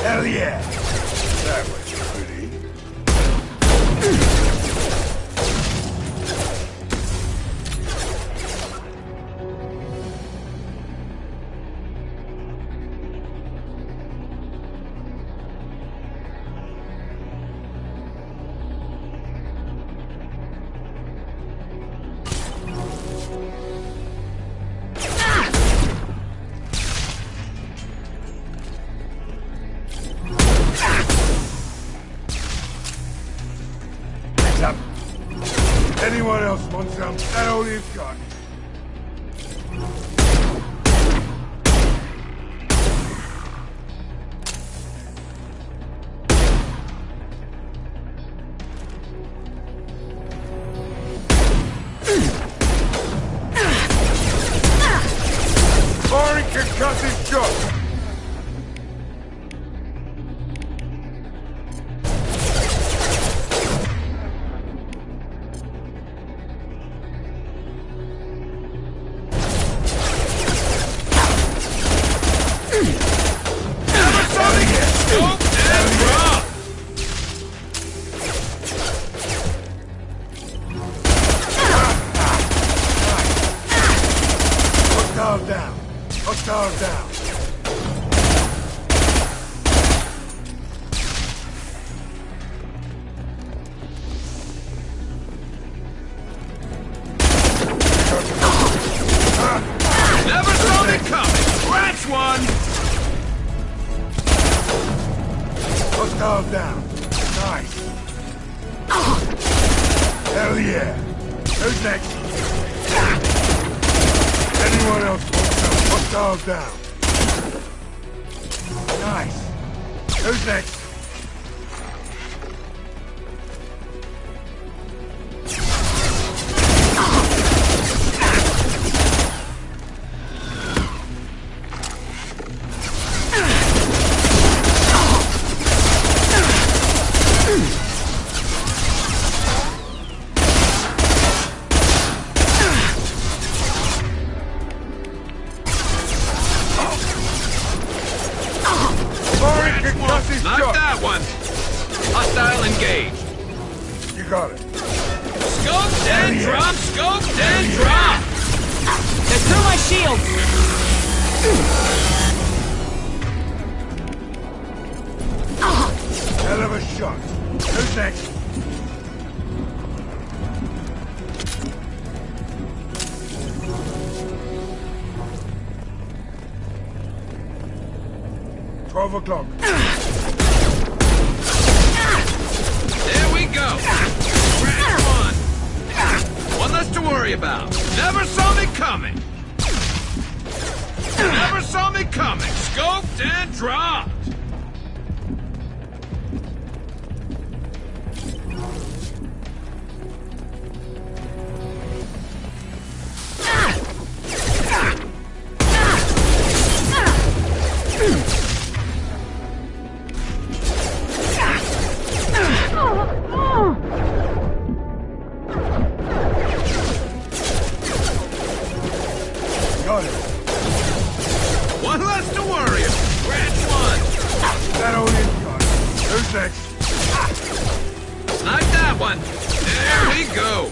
Hell yeah! That was pretty. Anyone else want some? That all you've got. Firing concussive shot! Hostile down. Never saw me coming. Scratch one. Hostile down. Nice. Hell yeah. Who's next? Anyone else want some? Hostile down. Nice. Who's next? Knock that one! Hostile engaged. You got it. Scoped and drop! Scoped and drop! They're through my shield! Hell of a shot. Who's next? $12. There we go. Scratch one. One less to worry about. Never saw me coming. Never saw me coming. Scoped and dropped. Got it. One less to worry about. Scratch one. That all you've got. Who's next? Snipe that one. There he we go!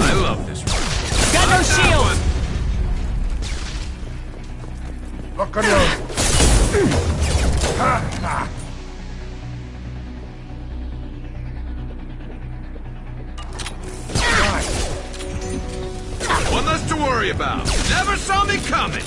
I love this one. Got no shield! Look on you! One less to worry about. Never saw me coming!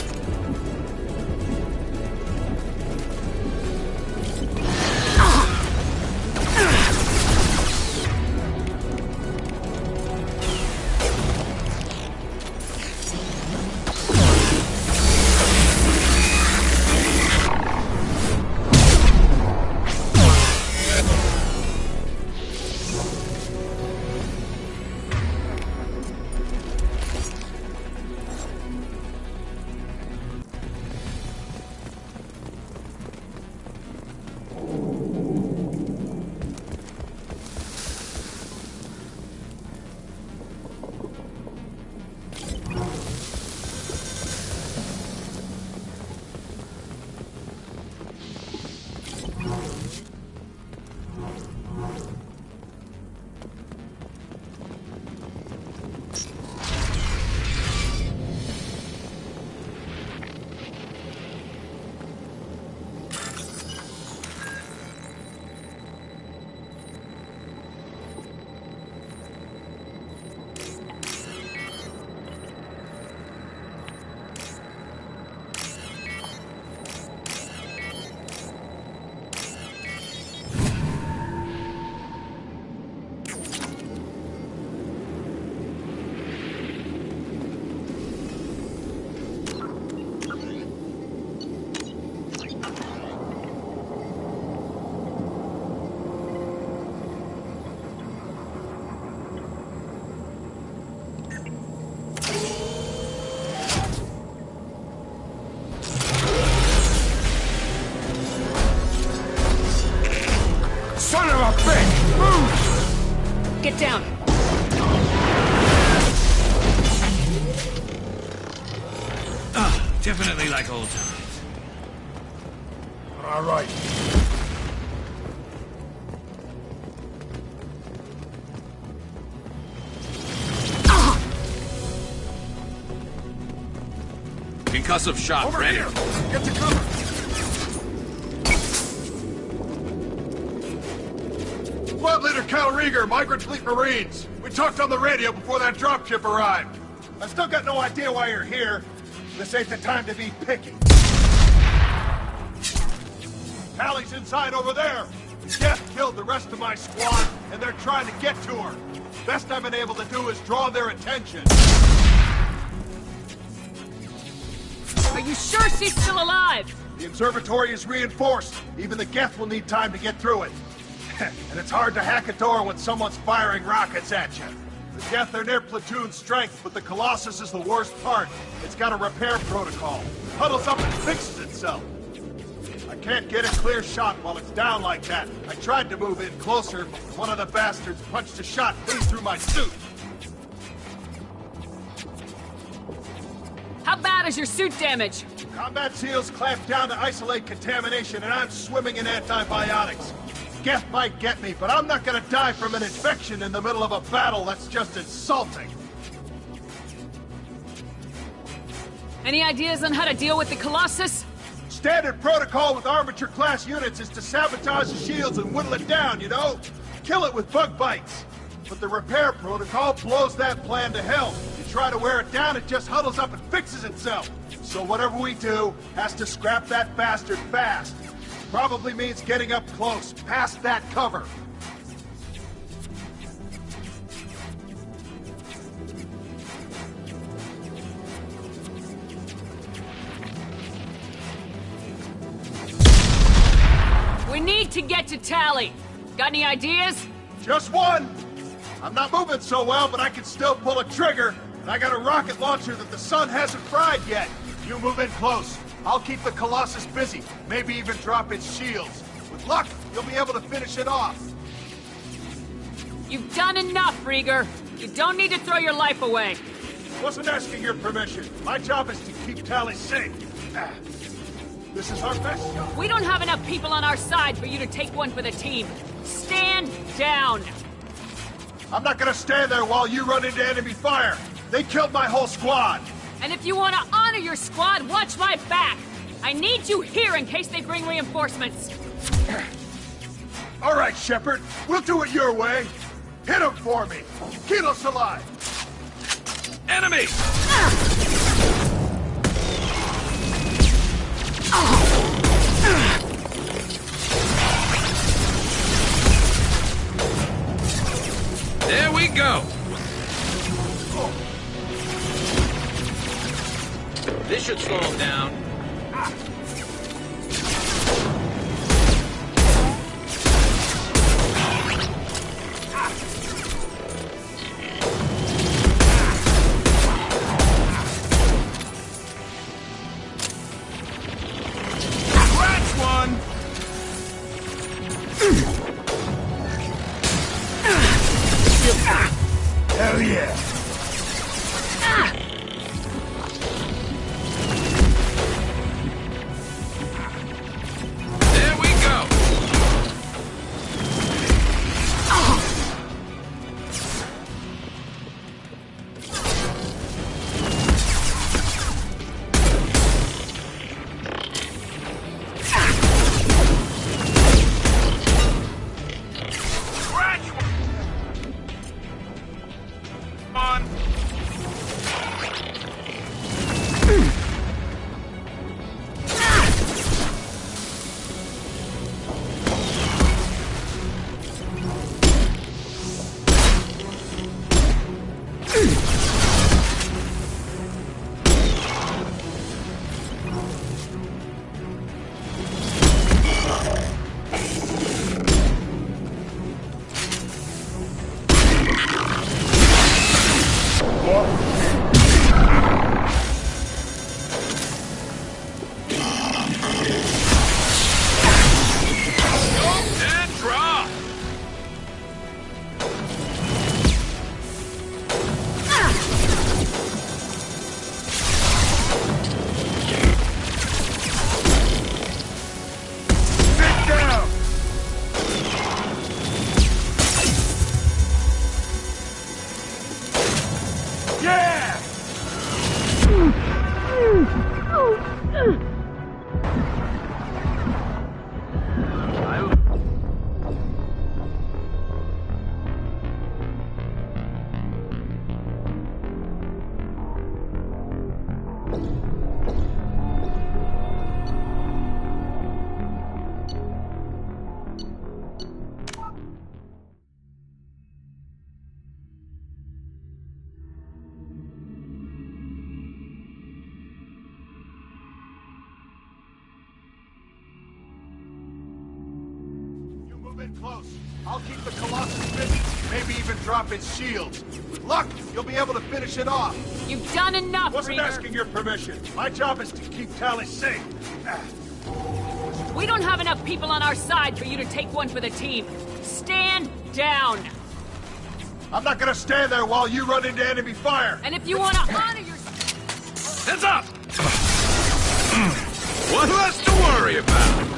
Son of a bitch! Move! Get down! Definitely like old times. All right. Concussive shot Over ready. here! Get to cover! Squad Leader Cal Rieger, Migrant Fleet Marines. We talked on the radio before that dropship arrived. I still got no idea why you're here. This ain't the time to be picky. Tally's inside over there. Death killed the rest of my squad, and they're trying to get to her. Best I've been able to do is draw their attention. Are you sure she's still alive? The observatory is reinforced. Even the Geth will need time to get through it. And it's hard to hack a door when someone's firing rockets at you. The Geth are near platoon strength, but the Colossus is the worst part. It's got a repair protocol. Huddles up and fixes itself. I can't get a clear shot while it's down like that. I tried to move in closer, but one of the bastards punched a shot clean through my suit. How bad is your suit damage? Combat SEALs clamped down to isolate contamination, and I'm swimming in antibiotics. Geth might get me, but I'm not gonna die from an infection in the middle of a battle. That's just insulting. Any ideas on how to deal with the Colossus? Standard protocol with armature-class units is to sabotage the shields and whittle it down, you know? Kill it with bug bites. But the repair protocol blows that plan to hell. You try to wear it down, it just huddles up and fixes itself. So whatever we do has to scrap that bastard fast. Probably means getting up close, past that cover. We need to get to Tally. Got any ideas? Just one! I'm not moving so well, but I can still pull a trigger. And I got a rocket launcher that the sun hasn't fried yet. You move in close. I'll keep the Colossus busy. Maybe even drop its shields. With luck, you'll be able to finish it off. You've done enough, Rieger. You don't need to throw your life away. Wasn't asking your permission. My job is to keep Tally safe. This is our best shot. We don't have enough people on our side for you to take one for the team. Stand down! I'm not gonna stand there while you run into enemy fire! They killed my whole squad! And if you want to honor your squad, watch my back! I need you here in case they bring reinforcements! All right, Shepard. We'll do it your way. Hit him for me. Keep us alive. Enemy! There we go! This should slow him down. Hell yeah! There we go! Close. I'll keep the Colossus busy, maybe even drop its shields. With luck, you'll be able to finish it off. You've done enough, Wasn't Reader. asking your permission. My job is to keep Tali safe. We don't have enough people on our side for you to take one for the team. Stand down! I'm not gonna stand there while you run into enemy fire! And if you want to honor your... Heads up! One less to worry about!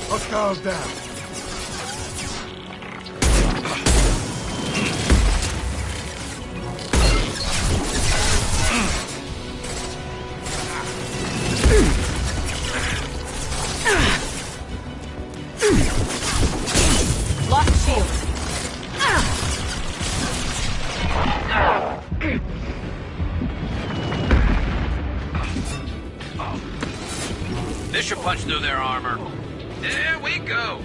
Hostiles down. Lock shield. This should punch through their armor. There we go!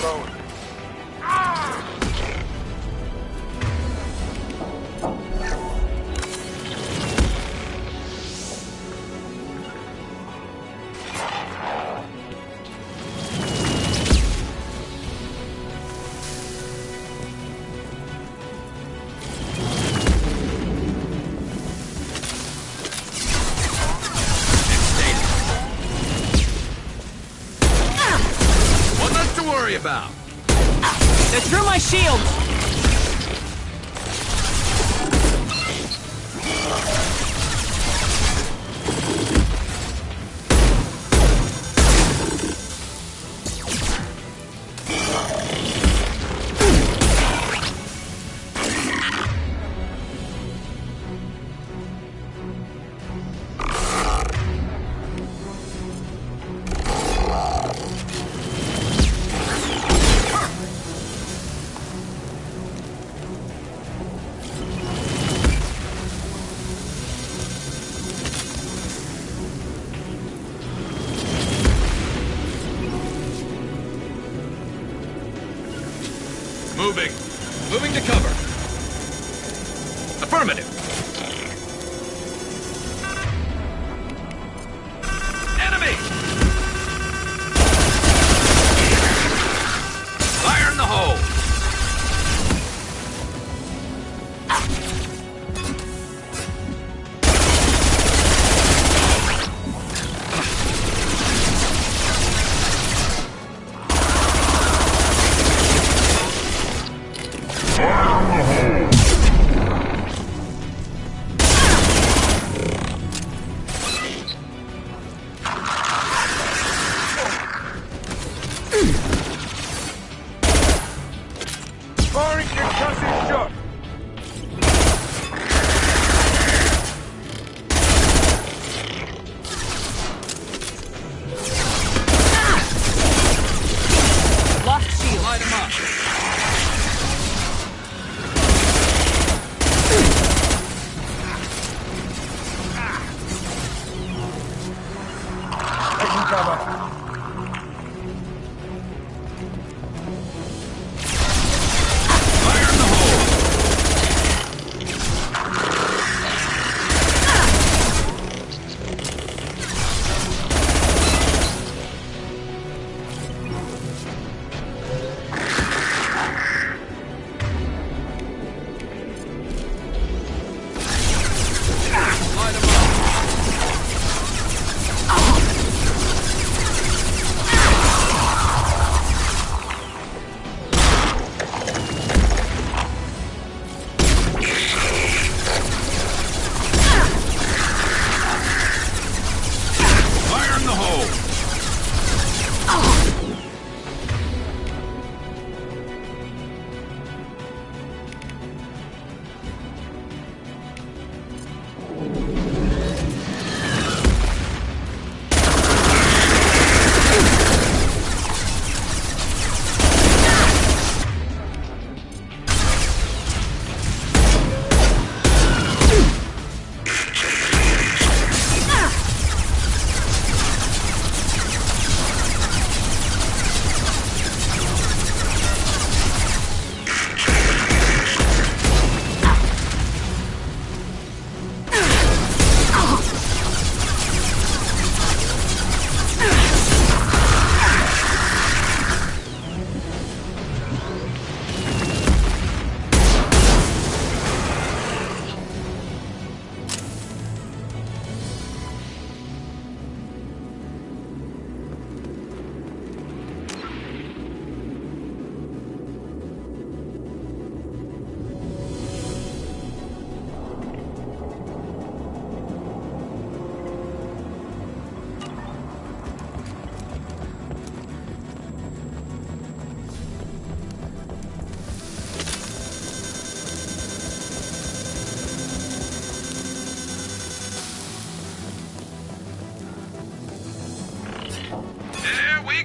alone. About. They're through my shield! Moving to cover. Affirmative. Enemy! Fire in the hole!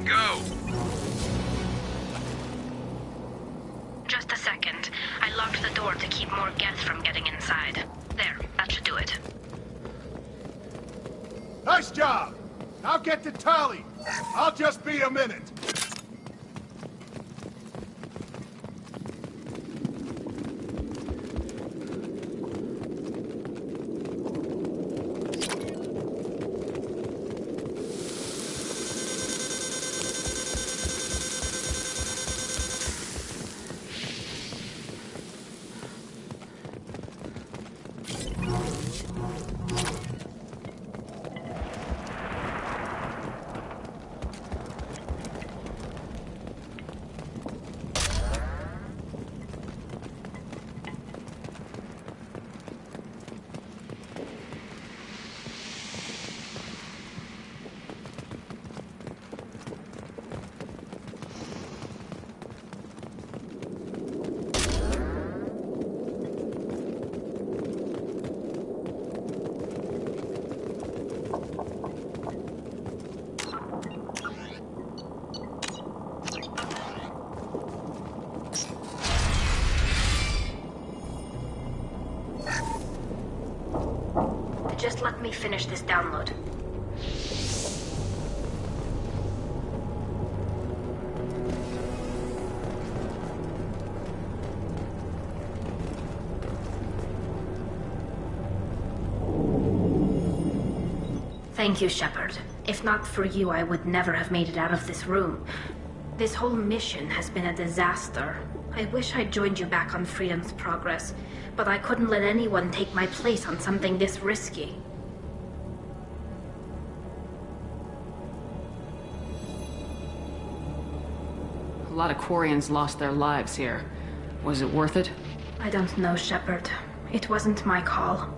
Go! Just a second. I locked the door to keep more Geth from getting inside. There, that should do it. Nice job! Now get to Tali! I'll just be a minute. Just let me finish this download. Thank you, Shepard. If not for you, I would never have made it out of this room. This whole mission has been a disaster. I wish I'd joined you back on Freedom's Progress, but I couldn't let anyone take my place on something this risky. A lot of Quarians lost their lives here. Was it worth it? I don't know, Shepard. It wasn't my call.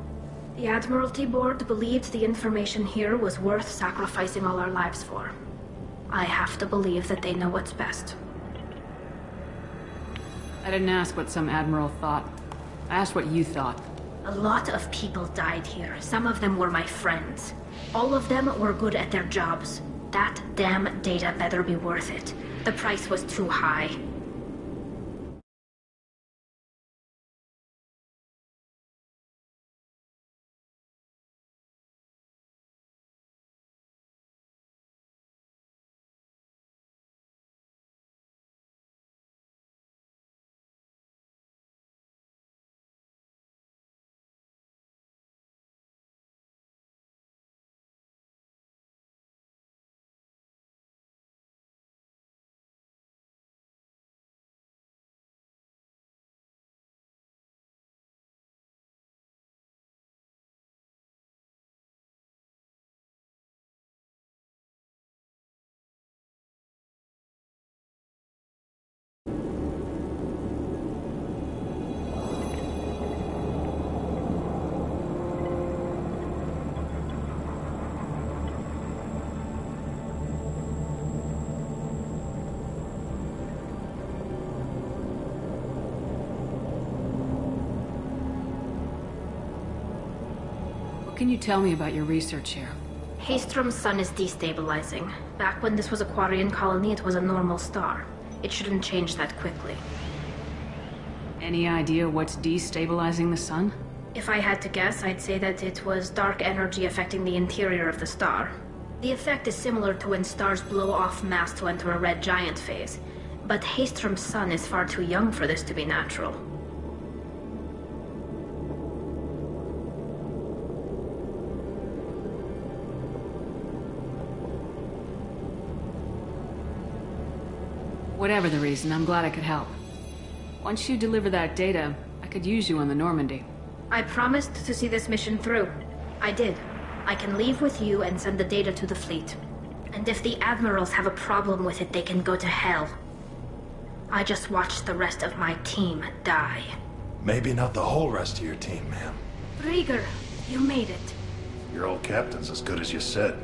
The Admiralty Board believed the information here was worth sacrificing all our lives for. I have to believe that they know what's best. I didn't ask what some admiral thought. I asked what you thought. A lot of people died here. Some of them were my friends. All of them were good at their jobs. That damn data better be worth it. The price was too high. What can you tell me about your research here? Haystrom's sun is destabilizing. Back when this was a Quarian colony, it was a normal star. It shouldn't change that quickly. Any idea what's destabilizing the sun? If I had to guess, I'd say that it was dark energy affecting the interior of the star. The effect is similar to when stars blow off mass to enter a red giant phase. But Haystrom's sun is far too young for this to be natural. Whatever the reason, I'm glad I could help. Once you deliver that data, I could use you on the Normandy. I promised to see this mission through. I did. I can leave with you and send the data to the fleet. And if the admirals have a problem with it, they can go to hell. I just watched the rest of my team die. Maybe not the whole rest of your team, ma'am. Rieger, you made it. Your old captain's as good as you said.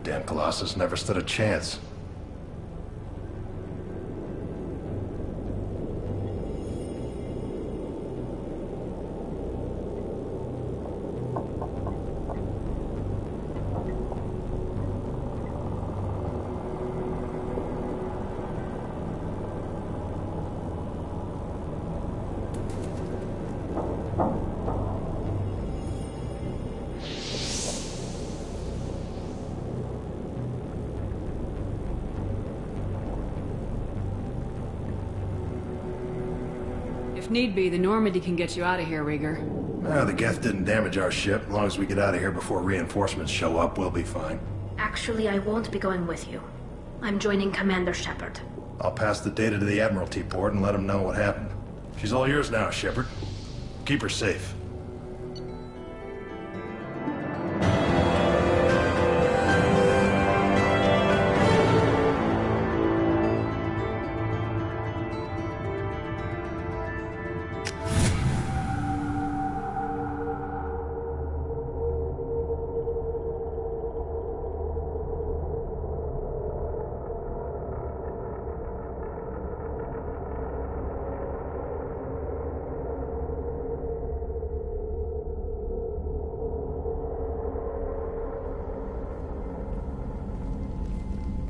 Damn Colossus never stood a chance. If need be, the Normandy can get you out of here, Rieger. The Geth didn't damage our ship. As long as we get out of here before reinforcements show up, we'll be fine. Actually, I won't be going with you. I'm joining Commander Shepard. I'll pass the data to the Admiralty Board and let them know what happened. She's all yours now, Shepard. Keep her safe.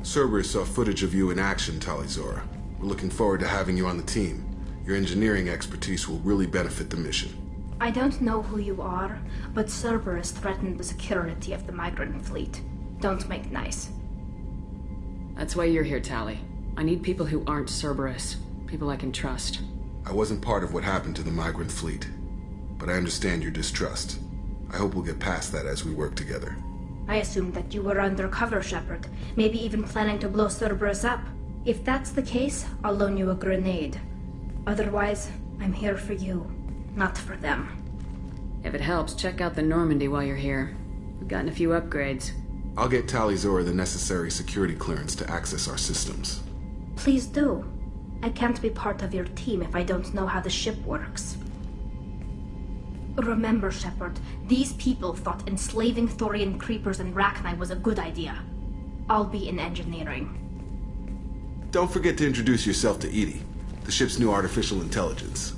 Cerberus saw footage of you in action, Talizora. We're looking forward to having you on the team. Your engineering expertise will really benefit the mission. I don't know who you are, but Cerberus threatened the security of the migrant fleet. Don't make nice. That's why you're here, Tali. I need people who aren't Cerberus. People I can trust. I wasn't part of what happened to the migrant fleet, but I understand your distrust. I hope we'll get past that as we work together. I assumed that you were undercover, Shepard. Maybe even planning to blow Cerberus up. If that's the case, I'll loan you a grenade. Otherwise, I'm here for you, not for them. If it helps, check out the Normandy while you're here. We've gotten a few upgrades. I'll get Tali Zora the necessary security clearance to access our systems. Please do. I can't be part of your team if I don't know how the ship works. Remember, Shepard, these people thought enslaving Thorian creepers and Rachni was a good idea. I'll be in engineering. Don't forget to introduce yourself to EDI, the ship's new artificial intelligence.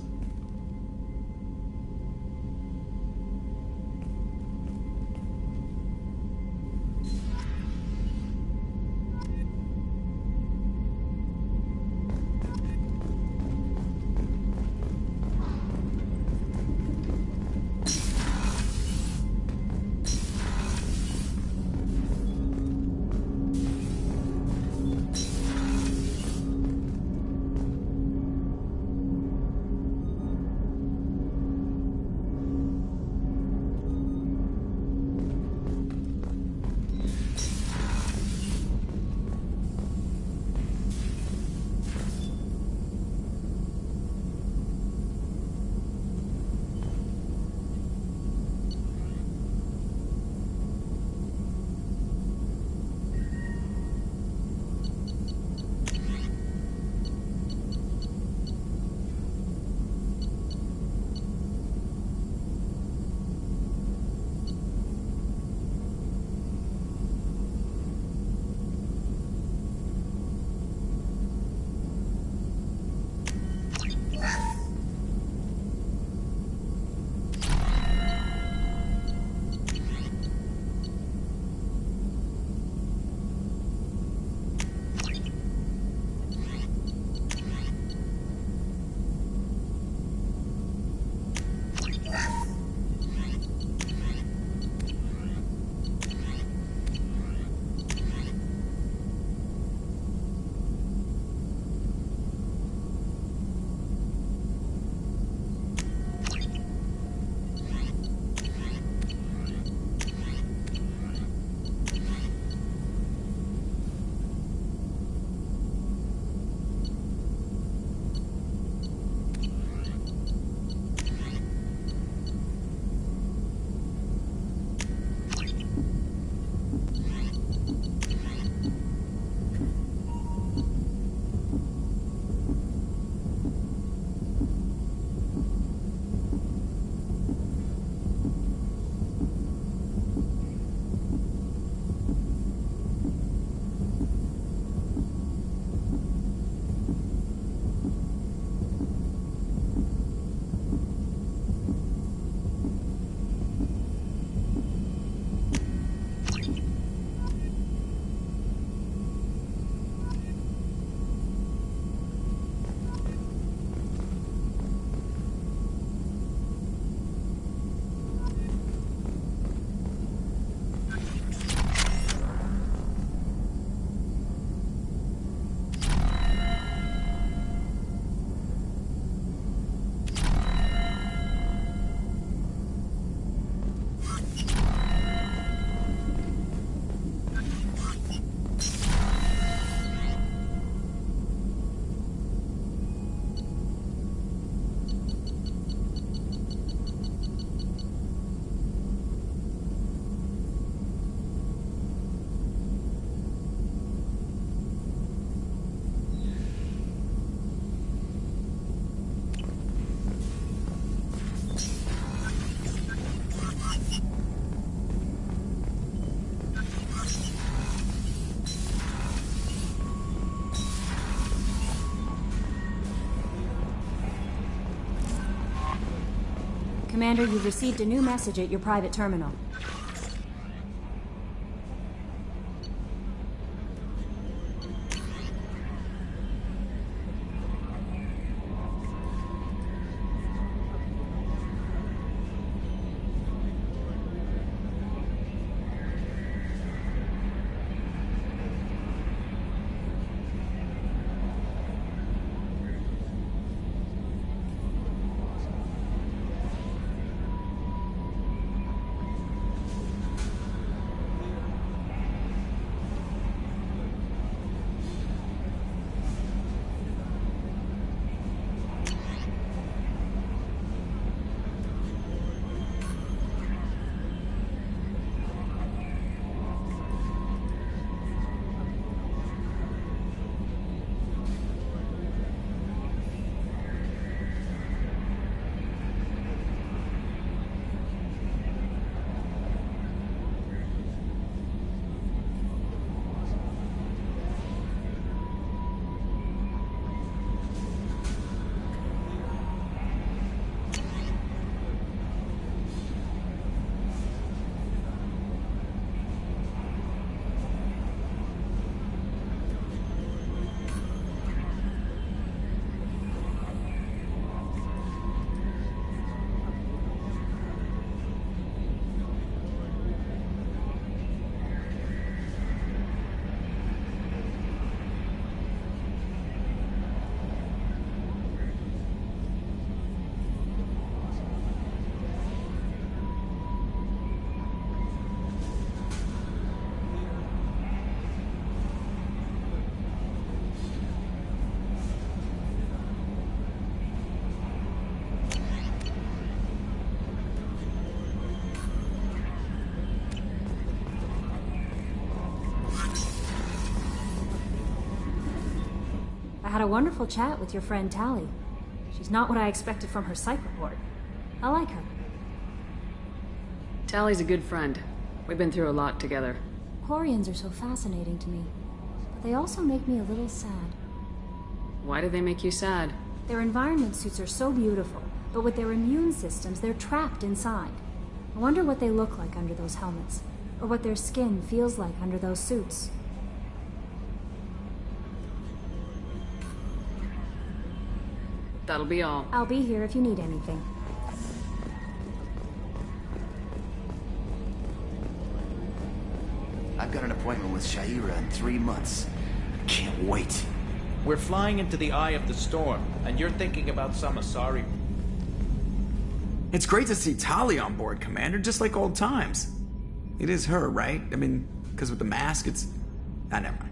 Commander, you've received a new message at your private terminal. a wonderful chat with your friend Tally. She's not what I expected from her psych report. I like her. Tally's a good friend. We've been through a lot together. Quarians are so fascinating to me, but they also make me a little sad. Why do they make you sad? Their environment suits are so beautiful, but with their immune systems, they're trapped inside. I wonder what they look like under those helmets, or what their skin feels like under those suits. That'll be all. I'll be here if you need anything. I've got an appointment with Shaira in 3 months. I can't wait. We're flying into the eye of the storm, and you're thinking about some Asari. It's great to see Tali on board, Commander, just like old times. It is her, right? I mean, because with the mask, it's... Ah, never mind.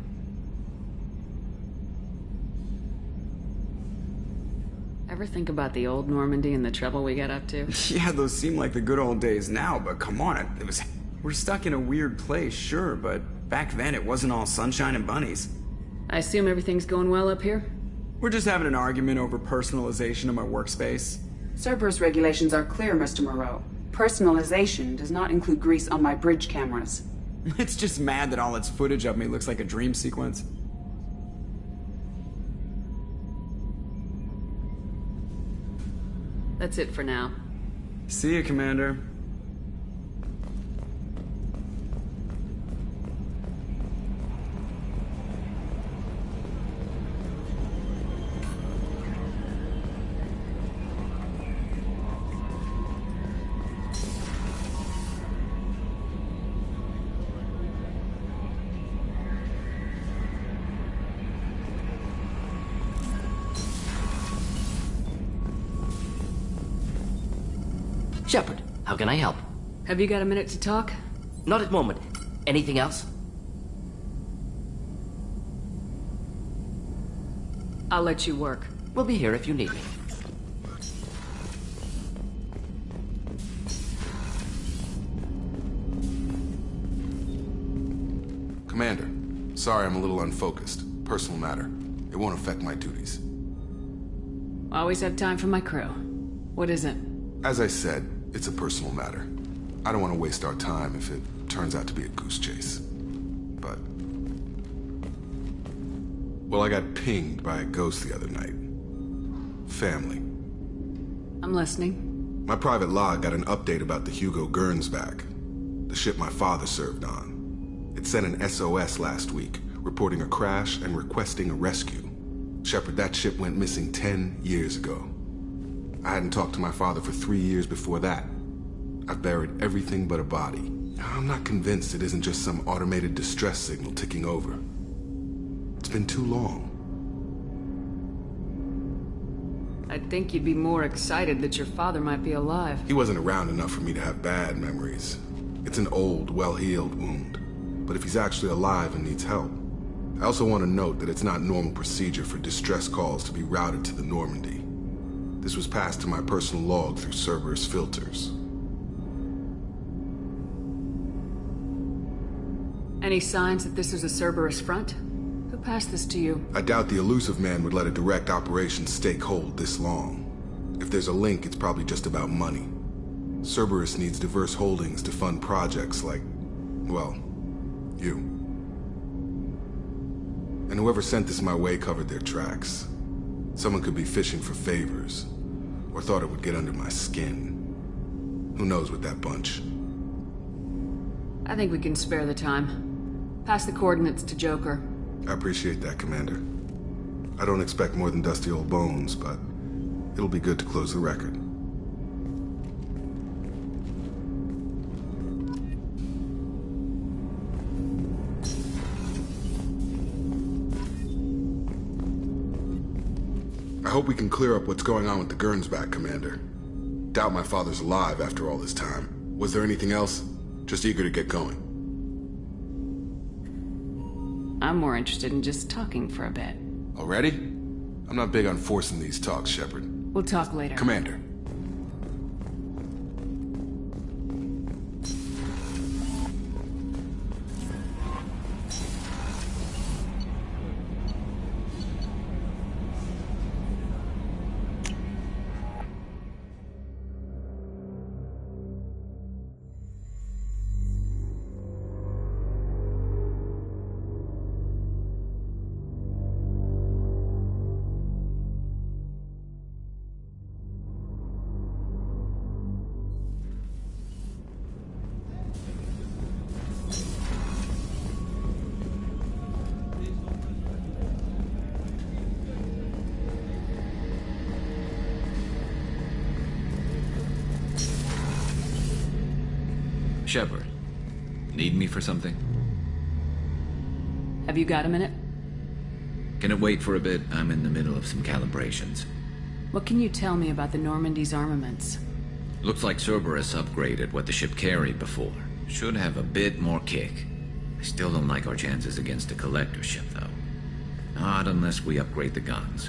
Ever think about the old Normandy and the trouble we got up to? Yeah, those seem like the good old days now, but come on, it was... We're stuck in a weird place, sure, but back then it wasn't all sunshine and bunnies. I assume everything's going well up here? We're just having an argument over personalization of my workspace. Cerberus regulations are clear, Mr. Moreau. Personalization does not include grease on my bridge cameras. It's just mad that all its footage of me looks like a dream sequence. That's it for now. See you, Commander. Shepard, how can I help? Have you got a minute to talk? Not at the moment. Anything else? I'll let you work. We'll be here if you need me. Commander, sorry I'm a little unfocused. Personal matter. It won't affect my duties. Always have time for my crew. What is it? As I said, it's a personal matter. I don't want to waste our time if it turns out to be a goose chase. But... well, I got pinged by a ghost the other night. Family. I'm listening. My private log got an update about the Hugo Gernsback, the ship my father served on. It sent an SOS last week, reporting a crash and requesting a rescue. Shepard, that ship went missing 10 years ago. I hadn't talked to my father for 3 years before that. I've buried everything but a body. I'm not convinced it isn't just some automated distress signal ticking over. It's been too long. I'd think you'd be more excited that your father might be alive. He wasn't around enough for me to have bad memories. It's an old, well-healed wound. But if he's actually alive and needs help... I also want to note that it's not normal procedure for distress calls to be routed to the Normandy. This was passed to my personal log through Cerberus filters. Any signs that this is a Cerberus front? Who passed this to you? I doubt the elusive man would let a direct operation stake hold this long. If there's a link, it's probably just about money. Cerberus needs diverse holdings to fund projects like, well, you. And whoever sent this my way covered their tracks. Someone could be fishing for favors, or thought it would get under my skin. Who knows with that bunch? I think we can spare the time. Pass the coordinates to Joker. I appreciate that, Commander. I don't expect more than dusty old bones, but it'll be good to close the record. I hope we can clear up what's going on with the Gernsback, Commander. Doubt my father's alive after all this time. Was there anything else? Just eager to get going. I'm more interested in just talking for a bit. Already? I'm not big on forcing these talks, Shepard. We'll talk later. Commander. Shepard, need me for something? Have you got a minute? Can it wait for a bit? I'm in the middle of some calibrations. What can you tell me about the Normandy's armaments? Looks like Cerberus upgraded what the ship carried before. Should have a bit more kick. I still don't like our chances against a collector ship, though. Not unless we upgrade the guns.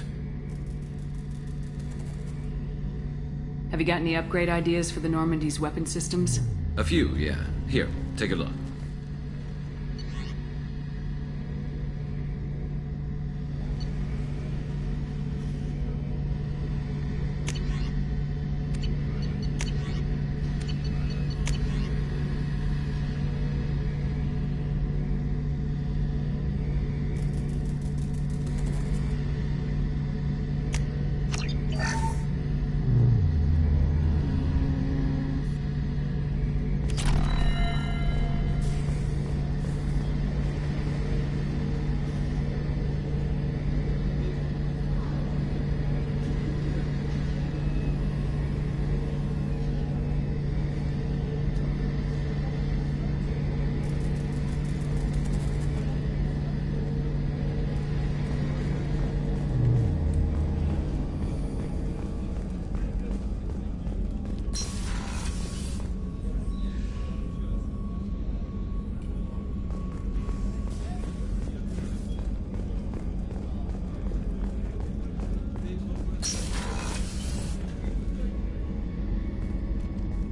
Have you got any upgrade ideas for the Normandy's weapon systems? A few, yeah. Here, take a look.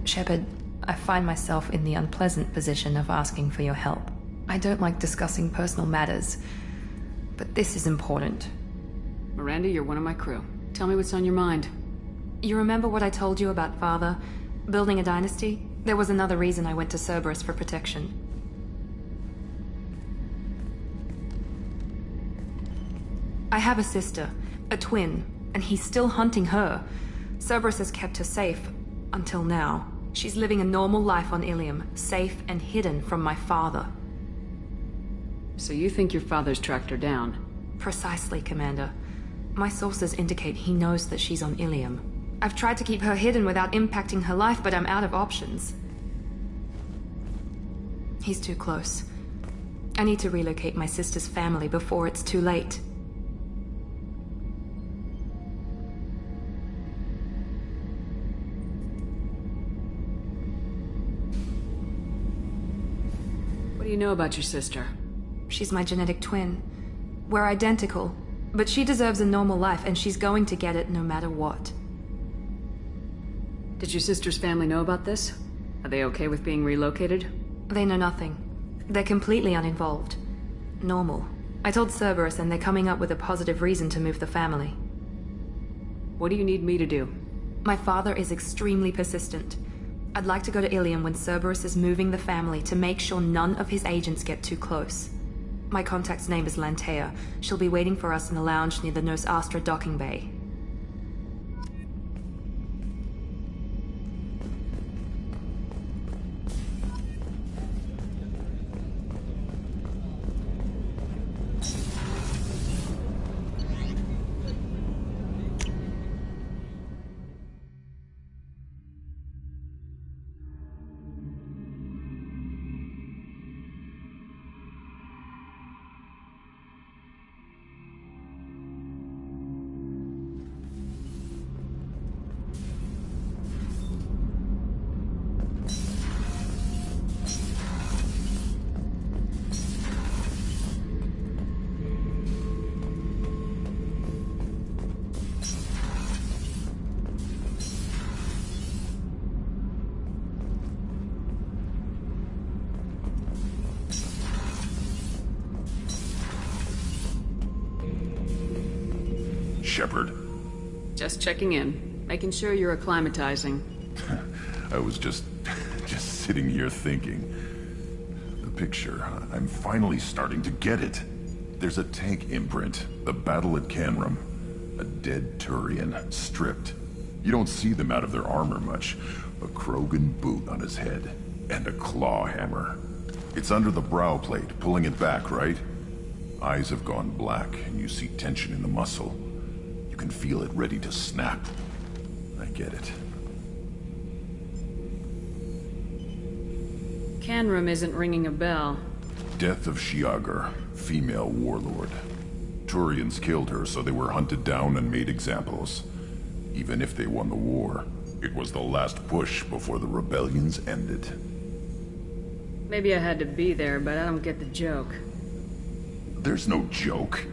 Shepard, I find myself in the unpleasant position of asking for your help. I don't like discussing personal matters, but this is important. Miranda, you're one of my crew. Tell me what's on your mind. You remember what I told you about Father? Building a dynasty? There was another reason I went to Cerberus for protection. I have a sister, a twin, and he's still hunting her. Cerberus has kept her safe, until now. She's living a normal life on Ilium, safe and hidden from my father. So you think your father's tracked her down? Precisely, Commander. My sources indicate he knows that she's on Ilium. I've tried to keep her hidden without impacting her life, but I'm out of options. He's too close. I need to relocate my sister's family before it's too late. What do you know about your sister? She's my genetic twin. We're identical, but she deserves a normal life, and she's going to get it no matter what. Did your sister's family know about this? Are they okay with being relocated? They know nothing. They're completely uninvolved. Normal. I told Cerberus, and they're coming up with a positive reason to move the family. What do you need me to do? My father is extremely persistent. I'd like to go to Ilium when Cerberus is moving the family to make sure none of his agents get too close. My contact's name is Lantea. She'll be waiting for us in a lounge near the Nos Astra docking bay. Shepard. Just checking in. Making sure you're acclimatizing. I was just sitting here thinking. The picture, I'm finally starting to get it. There's a tank imprint, the battle at Canrum. A dead Turian, stripped. You don't see them out of their armor much. A Krogan boot on his head, and a claw hammer. It's under the brow plate, pulling it back, right? Eyes have gone black, and you see tension in the muscle. You can feel it ready to snap. I get it. Canrum isn't ringing a bell. Death of Shiagar, female warlord. Turians killed her, so they were hunted down and made examples. Even if they won the war, it was the last push before the rebellions ended. Maybe I had to be there, but I don't get the joke. There's no joke.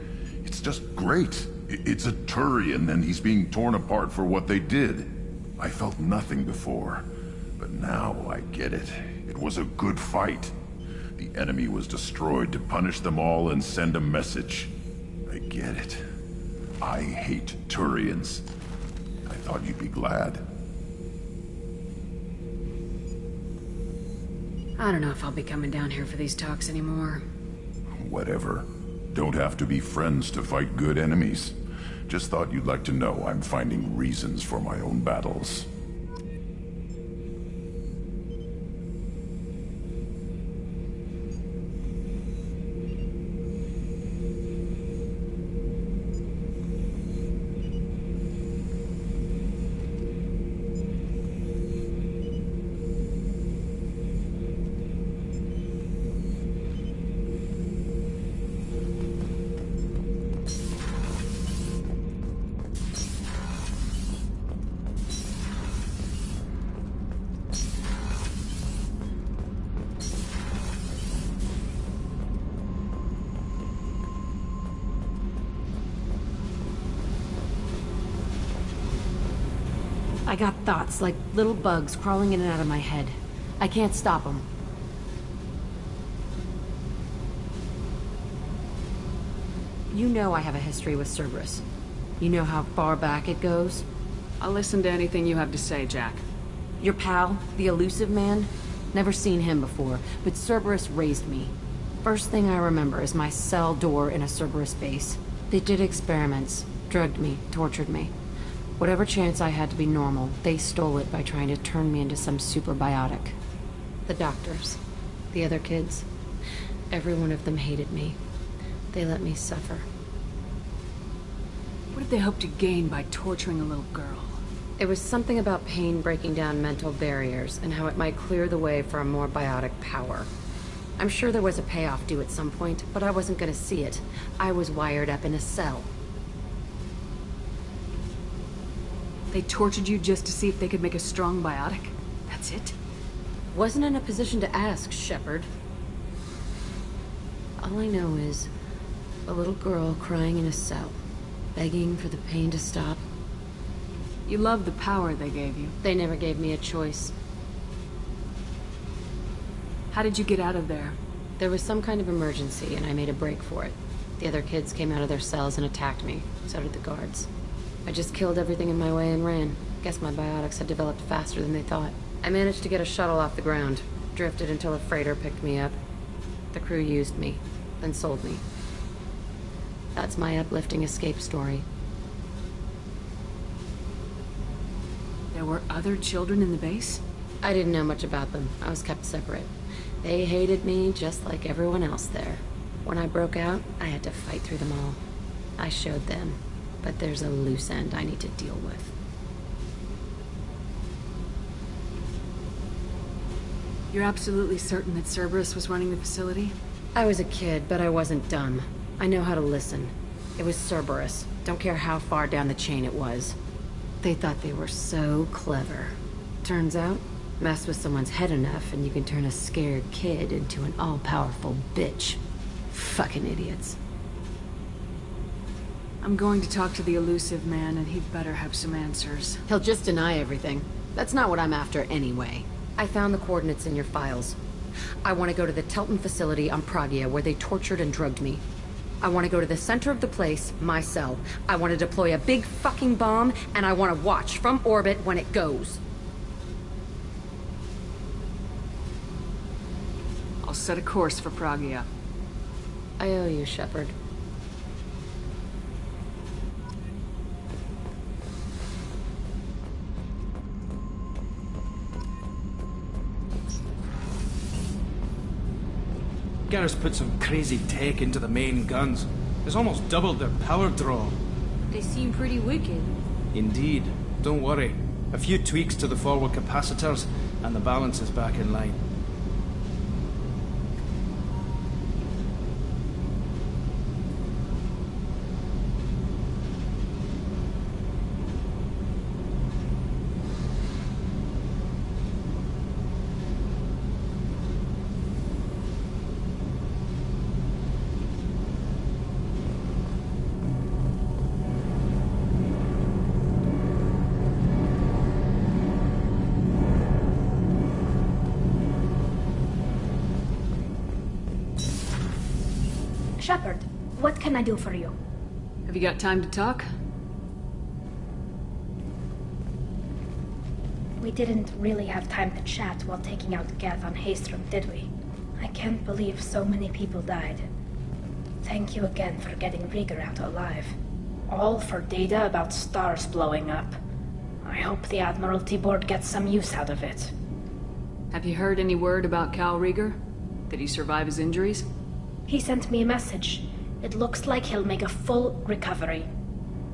It's just great. It's a Turian, and he's being torn apart for what they did. I felt nothing before, but now I get it. It was a good fight. The enemy was destroyed to punish them all and send a message. I get it. I hate Turians. I thought you'd be glad. I don't know if I'll be coming down here for these talks anymore. Whatever. Don't have to be friends to fight good enemies. Just thought you'd like to know I'm finding reasons for my own battles. I got thoughts like little bugs crawling in and out of my head. I can't stop them. You know I have a history with Cerberus. You know how far back it goes? I'll listen to anything you have to say, Jack. Your pal, the elusive man? Never seen him before, but Cerberus raised me. First thing I remember is my cell door in a Cerberus base. They did experiments, drugged me, tortured me. Whatever chance I had to be normal, they stole it by trying to turn me into some superbiotic. The doctors, the other kids, every one of them hated me. They let me suffer. What did they hope to gain by torturing a little girl? It was something about pain breaking down mental barriers and how it might clear the way for a more biotic power. I'm sure there was a payoff due at some point, but I wasn't gonna see it. I was wired up in a cell. They tortured you just to see if they could make a strong biotic? That's it? Wasn't in a position to ask, Shepard. All I know is a little girl crying in a cell, begging for the pain to stop. You love the power they gave you. They never gave me a choice. How did you get out of there? There was some kind of emergency, and I made a break for it. The other kids came out of their cells and attacked me. So did the guards. I just killed everything in my way and ran. Guess my biotics had developed faster than they thought. I managed to get a shuttle off the ground. Drifted until a freighter picked me up. The crew used me, then sold me. That's my uplifting escape story. There were other children in the base? I didn't know much about them. I was kept separate. They hated me just like everyone else there. When I broke out, I had to fight through them all. I showed them, but there's a loose end I need to deal with. You're absolutely certain that Cerberus was running the facility? I was a kid, but I wasn't dumb. I know how to listen. It was Cerberus. Don't care how far down the chain it was. They thought they were so clever. Turns out, mess with someone's head enough and you can turn a scared kid into an all-powerful bitch. Fucking idiots. I'm going to talk to the elusive man, and he'd better have some answers. He'll just deny everything. That's not what I'm after anyway. I found the coordinates in your files. I want to go to the Telton facility on Pragia where they tortured and drugged me. I want to go to the center of the place, my cell. I want to deploy a big fucking bomb, and I want to watch from orbit when it goes. I'll set a course for Pragia. I owe you, Shepard. Garrus put some crazy tech into the main guns. It's almost doubled their power draw. They seem pretty wicked. Indeed. Don't worry. A few tweaks to the forward capacitors, and the balance is back in line. Shepard, what can I do for you? Have you got time to talk? We didn't really have time to chat while taking out Gath on Haestrom, did we? I can't believe so many people died. Thank you again for getting Rieger out alive. All for data about stars blowing up. I hope the Admiralty Board gets some use out of it. Have you heard any word about Cal Rieger? Did he survive his injuries? He sent me a message. It looks like he'll make a full recovery.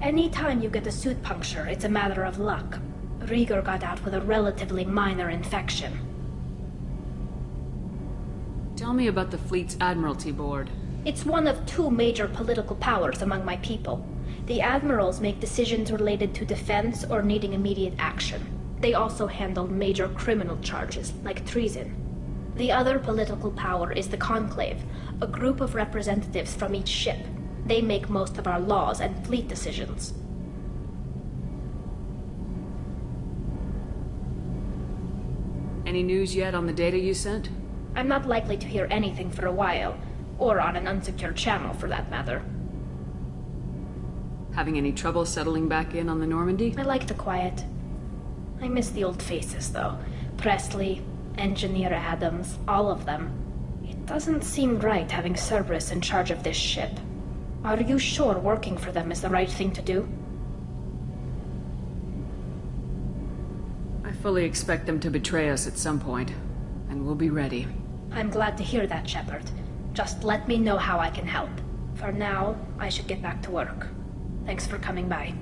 Anytime you get a suit puncture, it's a matter of luck. Rieger got out with a relatively minor infection. Tell me about the fleet's Admiralty Board. It's one of two major political powers among my people. The admirals make decisions related to defense or needing immediate action. They also handle major criminal charges, like treason. The other political power is the Conclave, a group of representatives from each ship. They make most of our laws and fleet decisions. Any news yet on the data you sent? I'm not likely to hear anything for a while, or on an unsecured channel for that matter. Having any trouble settling back in on the Normandy? I like the quiet. I miss the old faces, though. Presley, Engineer Adams, all of them. It doesn't seem right having Cerberus in charge of this ship. Are you sure working for them is the right thing to do? I fully expect them to betray us at some point, and we'll be ready. I'm glad to hear that, Shepard. Just let me know how I can help. For now, I should get back to work. Thanks for coming by.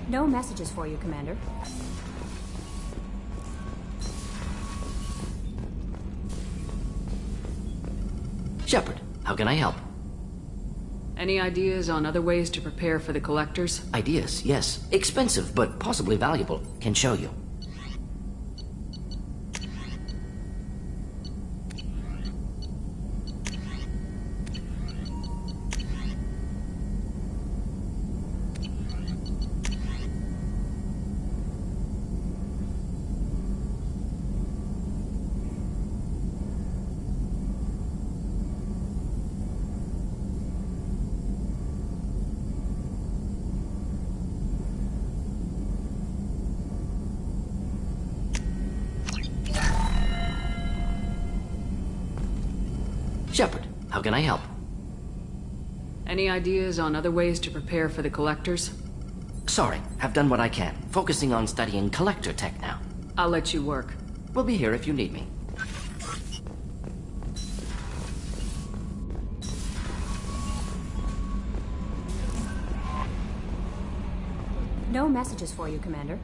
No messages for you, Commander. Shepard, how can I help? Any ideas on other ways to prepare for the Collectors? Ideas, yes. Expensive, but possibly valuable. Can show you. Shepard, how can I help? Any ideas on other ways to prepare for the Collectors? Sorry, have done what I can. Focusing on studying Collector tech now. I'll let you work. We'll be here if you need me. No messages for you, Commander.